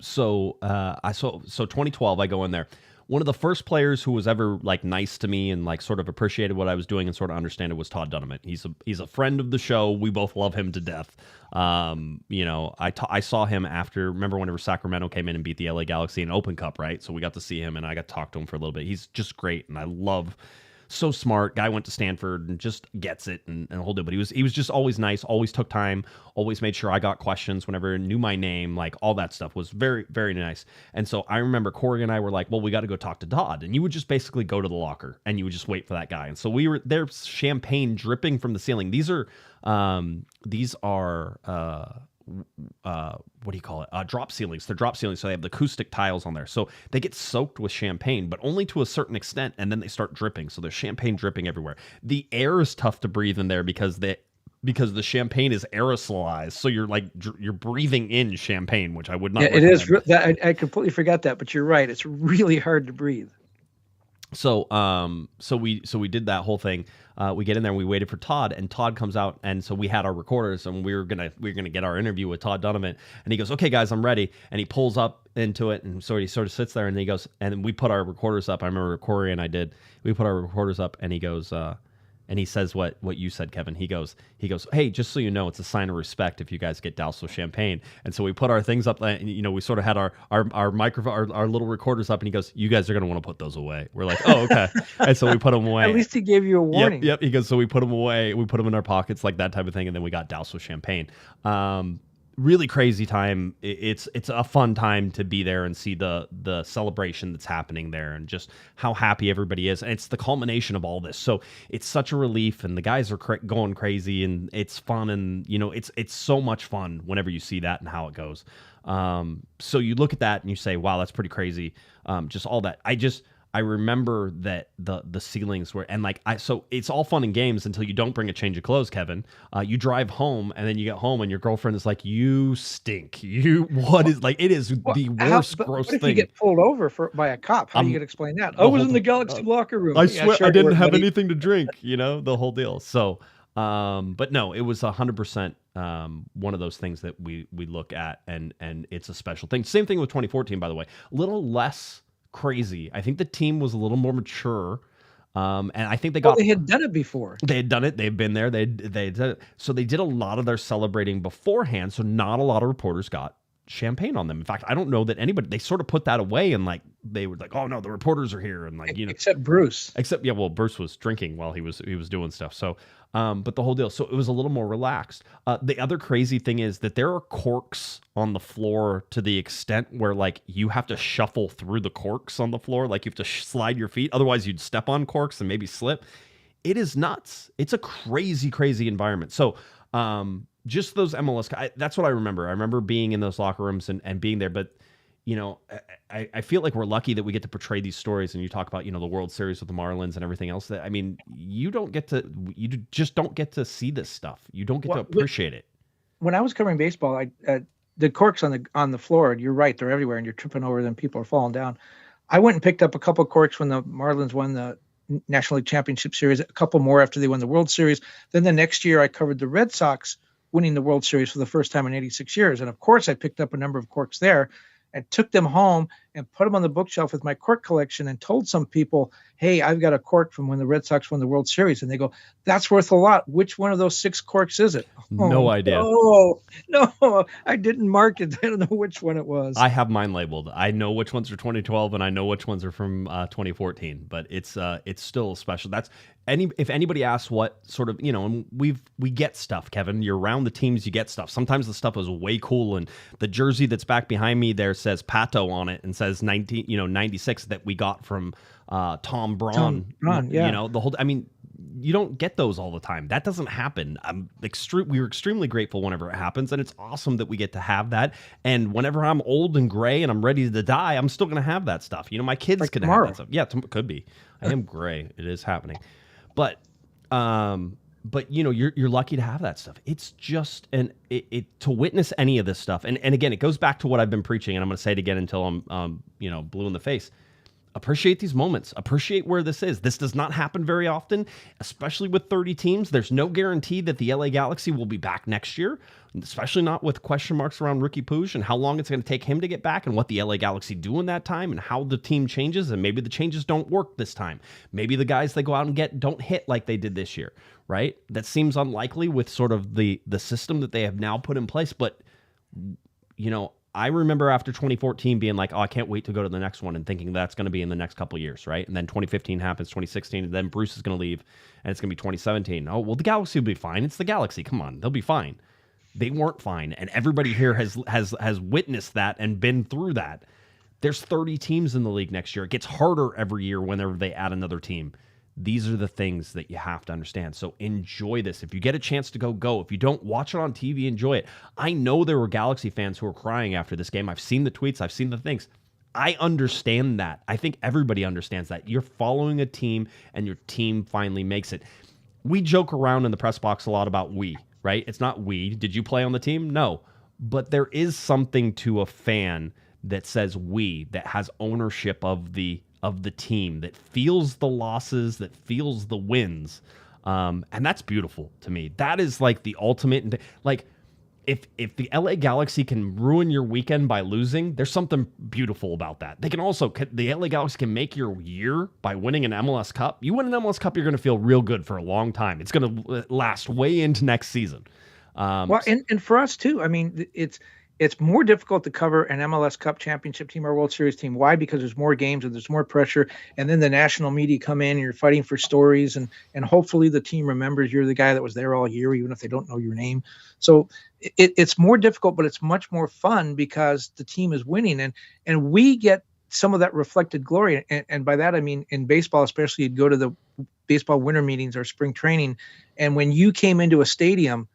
So 2012, I go in there. one of the first players who was ever like nice to me and like sort of appreciated what I was doing and sort of understand it was Todd Dunham. He's a friend of the show. We both love him to death. You know, I saw him after, remember whenever Sacramento came in and beat the LA Galaxy in Open Cup, right? So we got to see him and I got to talk to him for a little bit. He's just great and I love, so smart guy, went to Stanford and just gets it and the whole deal. But he was just always nice, always took time, always made sure I got questions whenever knew my name, like all that stuff was very, very nice. And so I remember Corey and I were like, well, we got to go talk to Todd. And you would just basically go to the locker and you would just wait for that guy. And so we were there, champagne dripping from the ceiling. These are what do you call it? Drop ceilings. They're drop ceilings, so they have the acoustic tiles on there. So they get soaked with champagne, but only to a certain extent, and then they start dripping. So there's champagne dripping everywhere. The air is tough to breathe in there because the champagne is aerosolized. So you're like you're breathing in champagne, which I would not. Yeah, it recommend. is. I completely forgot that, but you're right. It's really hard to breathe. So we did that whole thing. We get in there and we waited for Todd, and Todd comes out, and so we had our recorders, and we were gonna get our interview with Todd Dunham, and he goes, "Okay, guys, I'm ready," and he pulls up into it, and so he sort of sits there, and he goes, and we put our recorders up. I remember Corey and I did. We put our recorders up, and he goes, and he says what you said, Kevin. He goes, hey, just so you know, it's a sign of respect if you guys get doused with champagne. And so we put our things up, and you know, we sort of had our microphone, our little recorders up, and he goes, you guys are gonna want to put those away. We're like, oh, okay. And so we put them away. At least he gave you a warning. Yep. He goes, so we put them away. We put them in our pockets, like that type of thing, and then we got doused with champagne. Really crazy time. It's a fun time to be there and see the celebration that's happening there and just how happy everybody is. And it's the culmination of all this. So it's such a relief, and the guys are going crazy, and it's fun, and you know it's so much fun whenever you see that and how it goes. So you look at that and you say, wow, that's pretty crazy. Just all that. I remember that the ceilings were, and like so it's all fun and games until you don't bring a change of clothes, Kevin. You drive home, and then you get home and your girlfriend is like, you stink. What is like, it is the worst gross what if thing. you get pulled over by a cop? How are you going to explain that? I was in the Galaxy locker room. I Yeah, swear sure I didn't you were, have buddy. anything to drink, you know, the whole deal. So, but no, it was 100% one of those things that we look at, and it's a special thing. Same thing with 2014, by the way. A little less crazy. I think the team was a little more mature, and I think they got. Well, they had done it before. They had done it. They've been there. They did it. So they did a lot of their celebrating beforehand. So not a lot of reporters got champagne on them. In fact, I don't know that anybody. They sort of put that away, and like they were like, "Oh no, the reporters are here," and like you know, except Bruce. yeah, well, Bruce was drinking while he was doing stuff. So, but the whole deal. So it was a little more relaxed. The other crazy thing is that there are corks on the floor to the extent where like you have to shuffle through the corks on the floor. Like you have to slide your feet. Otherwise you'd step on corks and maybe slip. It is nuts. It's a crazy, crazy environment. So, just those MLS, that's what I remember. I remember being in those locker rooms and being there, but you know, I feel like we're lucky that we get to portray these stories, and you talk about, you know, the World Series with the Marlins and everything else. That I mean, you just don't get to see this stuff. You don't get to appreciate it. When I was covering baseball, the corks on the floor, you're right, they're everywhere, and you're tripping over them. People are falling down. I went and picked up a couple of corks when the Marlins won the National League Championship Series, a couple more after they won the World Series. Then the next year, I covered the Red Sox winning the World Series for the first time in 86 years. And of course, I picked up a number of corks there and took them home and put them on the bookshelf with my cork collection and told some people, hey, I've got a cork from when the Red Sox won the World Series. And they go, that's worth a lot. Which one of those 6 corks is it? No idea. Oh, no, I didn't mark it. I don't know which one it was. I have mine labeled. I know which ones are 2012 and I know which ones are from 2014, but it's still special. That's if anybody asks what sort of, you know, and we get stuff, Kevin, you're around the teams, you get stuff. Sometimes the stuff is way cool. And the jersey that's back behind me there says Pato on it and says 96 that we got from Tom Braun. Yeah. You know, the whole, I mean, you don't get those all the time. That doesn't happen. We were extremely grateful whenever it happens, and it's awesome that we get to have that. And whenever I'm old and gray and I'm ready to die, I'm still going to have that stuff. You know, my kids like can tomorrow. have that stuff. Yeah, could be. I am gray. It is happening. But you know, you're lucky to have that stuff. It's just to witness any of this stuff. And again, it goes back to what I've been preaching, and I'm going to say it again until I'm blue in the face. appreciate these moments. Appreciate where this is. This does not happen very often, especially with 30 teams. There's no guarantee that the LA Galaxy will be back next year, especially not with question marks around Riqui Puig and how long it's going to take him to get back and what the LA Galaxy do in that time and how the team changes. And maybe the changes don't work this time. Maybe the guys they go out and get don't hit like they did this year, right? That seems unlikely with sort of the system that they have now put in place. But, you know, I remember after 2014 being like, oh, I can't wait to go to the next one and thinking that's going to be in the next couple of years, right? And then 2015 happens, 2016, and then Bruce is going to leave, and it's going to be 2017. Oh, well, the Galaxy will be fine. It's the Galaxy. Come on, they'll be fine. They weren't fine, and everybody here has witnessed that and been through that. There's 30 teams in the league next year. It gets harder every year whenever they add another team. These are the things that you have to understand. So enjoy this. If you get a chance to go. If you don't, watch it on TV, enjoy it. I know there were Galaxy fans who were crying after this game. I've seen the tweets. I've seen the things. I understand that. I think everybody understands that. You're following a team, and your team finally makes it. We joke around in the press box a lot about we, right? It's not we. Did you play on the team? No. But there is something to a fan that says we, that has ownership of the team, that feels the losses, that feels the wins. And that's beautiful to me. That is like the ultimate. Like, if the LA Galaxy can ruin your weekend by losing, there's something beautiful about that. They can also, the LA Galaxy can make your year by winning an MLS Cup. You win an MLS Cup, you're going to feel real good for a long time. It's going to last way into next season. Well, and for us too. I mean, it's more difficult to cover an MLS Cup championship team or World Series team. Why? Because there's more games and there's more pressure. And then the national media come in and you're fighting for stories. And hopefully the team remembers you're the guy that was there all year, even if they don't know your name. So it's more difficult, but it's much more fun because the team is winning. And we get some of that reflected glory. And by that, I mean, in baseball, especially, you'd go to the baseball winter meetings or spring training. And when you came into a stadium,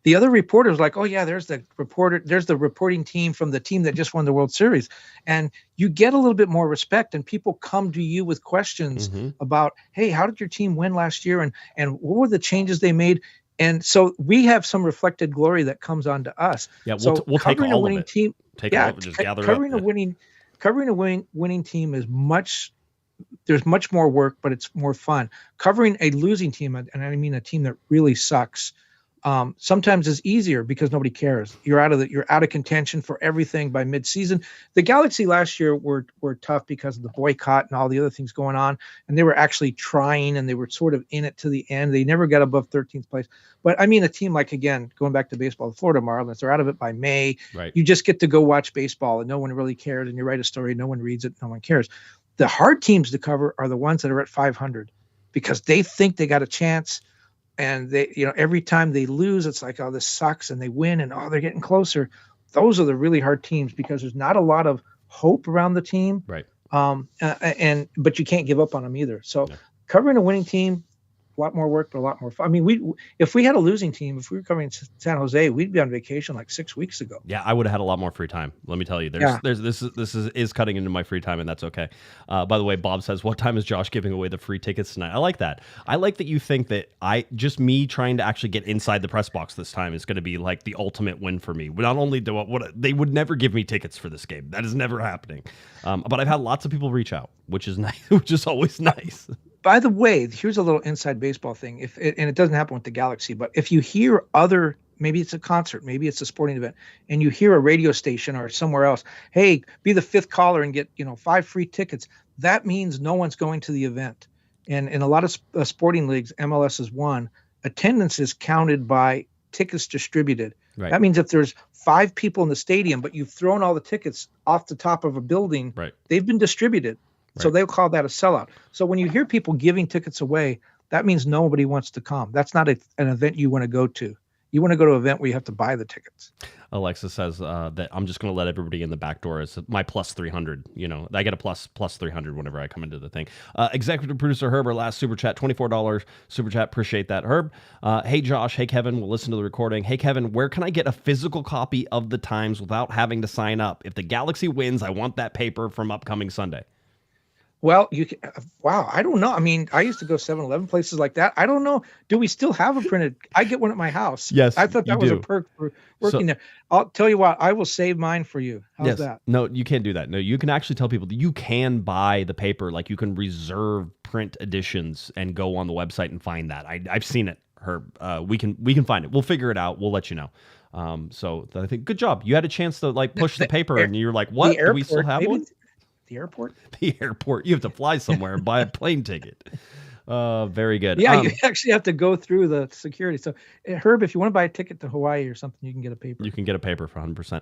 the other reporters like, oh yeah, there's the reporting team from the team that just won the World Series. And you get a little bit more respect, and people come to you with questions about, hey, how did your team win last year? And what were the changes they made? And so we have some reflected glory that comes onto us. Yeah, so we'll take all of it. Team, take all of it, just gather covering it up. Covering a winning team is there's much more work, but it's more fun. Covering a losing team, and I mean a team that really sucks, sometimes is easier because nobody cares. You're out of contention for everything by mid-season. The Galaxy last year were tough because of the boycott and all the other things going on, and they were actually trying, and they were sort of in it to the end. They never got above 13th place. But I mean, a team like, again, going back to baseball, the Florida Marlins, they're out of it by May. Right. You just get to go watch baseball, and no one really cares, and you write a story, no one reads it, no one cares. The hard teams to cover are the ones that are at 500 because they think they got a chance. And they, every time they lose, it's like, oh, this sucks. And they win, and oh, they're getting closer. Those are the really hard teams because there's not a lot of hope around the team. Right. But you can't give up on them either. So covering a winning team, a lot more work, but a lot more fun. I mean, if we had a losing team, if we were covering San Jose, we'd be on vacation like 6 weeks ago. Yeah, I would have had a lot more free time. Let me tell you, this is cutting into my free time, and that's okay. By the way, Bob says, "What time is Josh giving away the free tickets tonight?" I like that. I like that you think that me trying to actually get inside the press box this time is going to be like the ultimate win for me. Not only they would never give me tickets for this game. That is never happening. But I've had lots of people reach out, which is nice, which is always nice. By the way, here's a little inside baseball thing. And it doesn't happen with the Galaxy, but if you hear maybe it's a concert, maybe it's a sporting event, and you hear a radio station or somewhere else, hey, be the fifth caller and get 5 free tickets. That means no one's going to the event. And in a lot of sporting leagues, MLS is one. Attendance is counted by tickets distributed. Right. That means if there's 5 people in the stadium, but you've thrown all the tickets off the top of a building, right, they've been distributed. So they'll call that a sellout. So when you hear people giving tickets away, that means nobody wants to come. That's not an event you want to go to. You want to go to an event where you have to buy the tickets. Alexa says that I'm just going to let everybody in the back door as my plus 300. I get a plus 300 whenever I come into the thing. Executive producer Herb, our last super chat, $24 super chat. Appreciate that, Herb. Hey, Josh. Hey, Kevin. We'll listen to the recording. Hey, Kevin, where can I get a physical copy of the Times without having to sign up? If the Galaxy wins, I want that paper from upcoming Sunday. Well, wow, I don't know. I mean, I used to go 7-Eleven, places like that. I don't know. Do we still have a printed? I get one at my house. Yes, I thought you that was a do. perk for working there. I'll tell you what, I will save mine for you. How's Yes. that? No, you can't do that. No, you can actually tell people that you can buy the paper. Like you can reserve print editions and go on the website and find that. I've seen it, Herb. We can find it. We'll figure it out. We'll let you know. So I think good job. You had a chance to like push the paper and you're like, what? Do we still have maybe one? The airport? The airport. You have to fly somewhere and buy a plane ticket. Very good. Yeah, you actually have to go through the security. So, Herb, if you want to buy a ticket to Hawaii or something, you can get a paper. You can get a paper for 100%.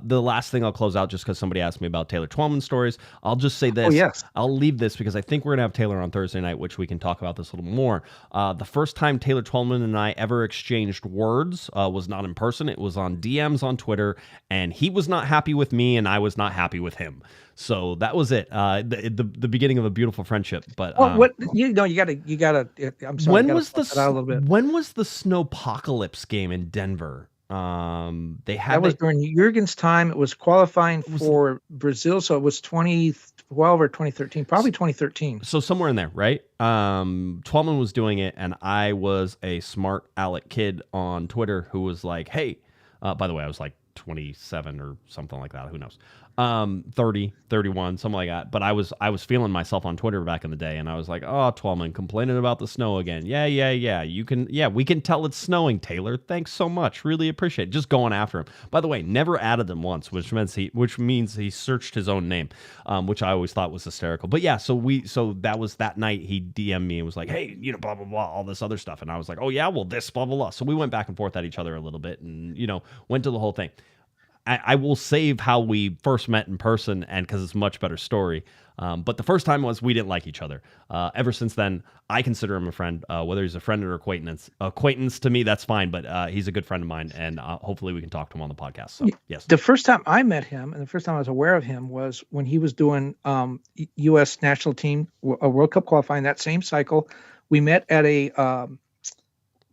The last thing I'll close out, just because somebody asked me about Taylor Twellman stories, I'll just say this. Oh, yes. I'll leave this because I think we're going to have Taylor on Thursday night, which we can talk about this a little more. The first time Taylor Twellman and I ever exchanged words was not in person. It was on DMs on Twitter, and he was not happy with me, and I was not happy with him. So that was it. The beginning of a beautiful friendship. But what you gotta. I'm sorry. when I gotta was flush that out a little bit. when was the Snowpocalypse game in Denver? They had That was during Jurgen's time. It was qualifying for Brazil, so it was 2012 or 2013, probably 2013. so somewhere in there, right? Twellman was doing it, and I was a smart aleck kid on Twitter who was like, "Hey," by the way, I was like 27 or something like that. Who knows? 30, 31, something like that. But I was feeling myself on Twitter back in the day, and I was like, "Oh, Twellman complaining about the snow again. Yeah. We can tell it's snowing, Taylor. Thanks so much. Really appreciate it." Just going after him. By the way, never added him once, which means he searched his own name, which I always thought was hysterical. But yeah, so that was that night. He DM'd me and was like, "Hey, blah blah blah, all this other stuff," and I was like, "Oh yeah, well this blah blah blah." So we went back and forth at each other a little bit, and went to the whole thing. I will save how we first met in person, and because it's a much better story. But the first time was we didn't like each other. Ever since then, I consider him a friend, whether he's a friend or acquaintance. Acquaintance to me, that's fine, but he's a good friend of mine, and hopefully we can talk to him on the podcast. So yes, The first time I met him and the first time I was aware of him was when he was doing U.S. national team a World Cup qualifying that same cycle. We met at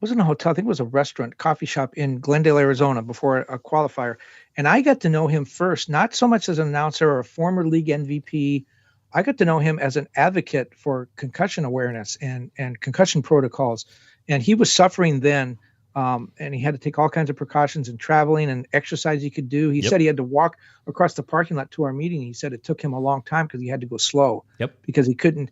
wasn't a hotel, I think it was a restaurant, coffee shop in Glendale, Arizona before a qualifier. And I got to know him first, not so much as an announcer or a former league MVP. I got to know him as an advocate for concussion awareness and concussion protocols. And he was suffering then, and he had to take all kinds of precautions and traveling and exercise he could do. He said he had to walk across the parking lot to our meeting. He said it took him a long time because he had to go slow because he couldn't,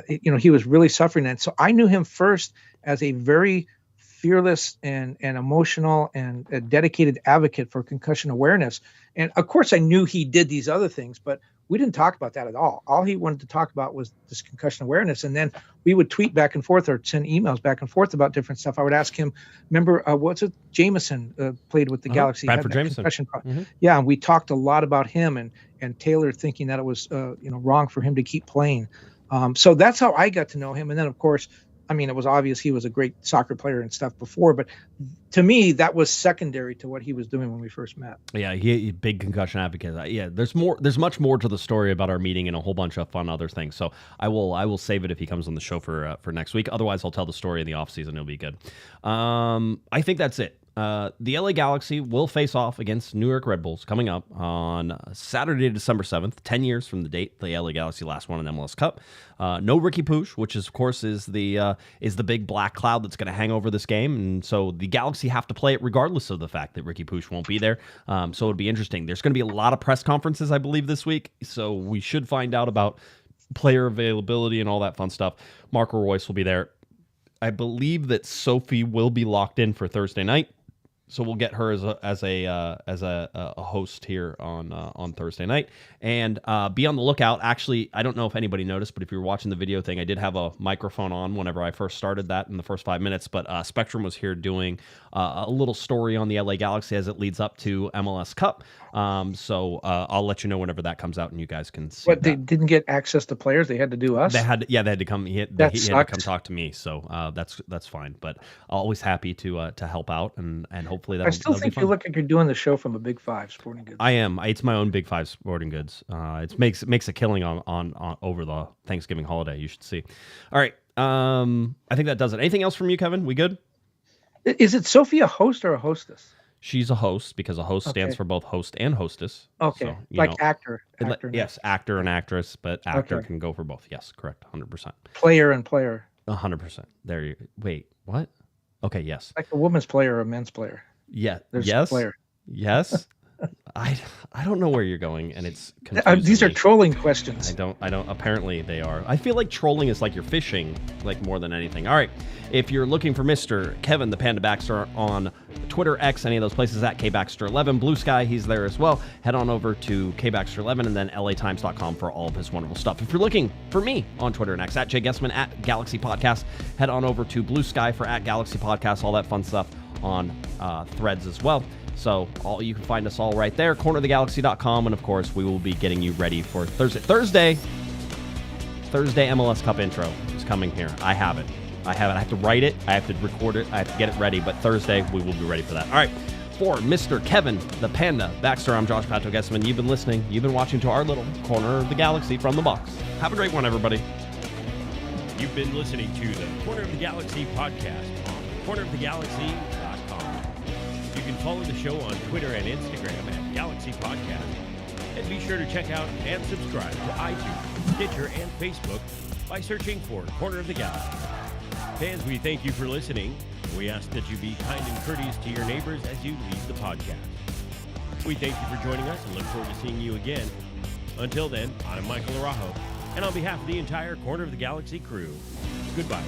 he was really suffering. And so I knew him first as a very fearless and emotional and a dedicated advocate for concussion awareness. And of course I knew he did these other things, but we didn't talk about that at all. All he wanted to talk about was this concussion awareness. And then we would tweet back and forth or send emails back and forth about different stuff. I would ask him, remember, what's it? Jameson played with the Galaxy. Bradford Jameson. Mm-hmm. Yeah. And we talked a lot about him and Taylor thinking that it was, wrong for him to keep playing. So that's how I got to know him. And then of course, it was obvious he was a great soccer player and stuff before, but to me, that was secondary to what he was doing when we first met. Yeah, he big concussion advocate. Yeah, there's much more to the story about our meeting and a whole bunch of fun other things. So I will save it if he comes on the show for next week. Otherwise, I'll tell the story in the offseason. It'll be good. I think that's it. The LA Galaxy will face off against New York Red Bulls coming up on Saturday, December 7th, 10 years from the date the LA Galaxy last won an MLS Cup. No Riqui Puig, which is, of course is the big black cloud that's going to hang over this game, and so the Galaxy have to play it regardless of the fact that Riqui Puig won't be there. So it'll be interesting. There's going to be a lot of press conferences, I believe, this week, so we should find out about player availability and all that fun stuff. Marco Royce will be there. I believe that Sophie will be locked in for Thursday night. So we'll get her as a host here on Thursday night, and be on the lookout. Actually, I don't know if anybody noticed, but if you were watching the video thing, I did have a microphone on whenever I first started that in the first 5 minutes. But Spectrum was here doing a little story on the LA Galaxy as it leads up to MLS Cup. So I'll let you know whenever that comes out, and you guys can see. But they didn't get access to players; they had to do us. They had to come. He had to come talk to me. So that's fine. But always happy to help out and hopefully. I still think you look like you're doing the show from a Big Five Sporting Goods. I am. It's my own Big Five Sporting Goods. It makes a killing on over the Thanksgiving holiday. You should see. All right. I think that does it. Anything else from you, Kevin? We good? Is it Sophie a host or a hostess? She's a host because a host stands Okay. for both host and hostess. Okay, So, you like know, actor. yes, actor and actress, but actor Okay. can go for both. Yes, correct, 100%. Player and player. 100%. There you. Wait, what? Okay, yes. Like a woman's player or a men's player. Yeah. There's yes. player. Yes. I don't know where you're going, and it's confusing These are me. trolling questions. I don't. Apparently, they are. I feel like trolling is like you're fishing, like more than anything. All right. If you're looking for Mr. Kevin the Panda Baxter on Twitter, X, any of those places, at KBaxter11, Blue Sky, he's there as well. Head on over to KBaxter11 and then LATimes.com for all of his wonderful stuff. If you're looking for me on Twitter and X, at Guesman, at Galaxy Podcast, head on over to Blue Sky for at Galaxy Podcast, all that fun stuff on Threads as well. So you can find us all right there, cornerofthegalaxy.com, and of course, we will be getting you ready for Thursday MLS Cup intro is coming here. I have it. I have to write it. I have to record it. I have to get it ready. But Thursday, we will be ready for that. All right. For Mr. Kevin, the Panda Baxter, I'm Josh Pato Guesman. You've been listening. You've been watching to our little corner of the galaxy from the box. Have a great one, everybody. You've been listening to the Corner of the Galaxy podcast on cornerofthegalaxy.com. You can follow the show on Twitter and Instagram at Galaxy Podcast. And be sure to check out and subscribe to iTunes, Stitcher, and Facebook by searching for Corner of the Galaxy. Fans, we thank you for listening. We ask that you be kind and courteous to your neighbors as you leave the podcast. We thank you for joining us and look forward to seeing you again. Until then, I'm Michael Araujo, and on behalf of the entire Corner of the Galaxy crew, goodbye.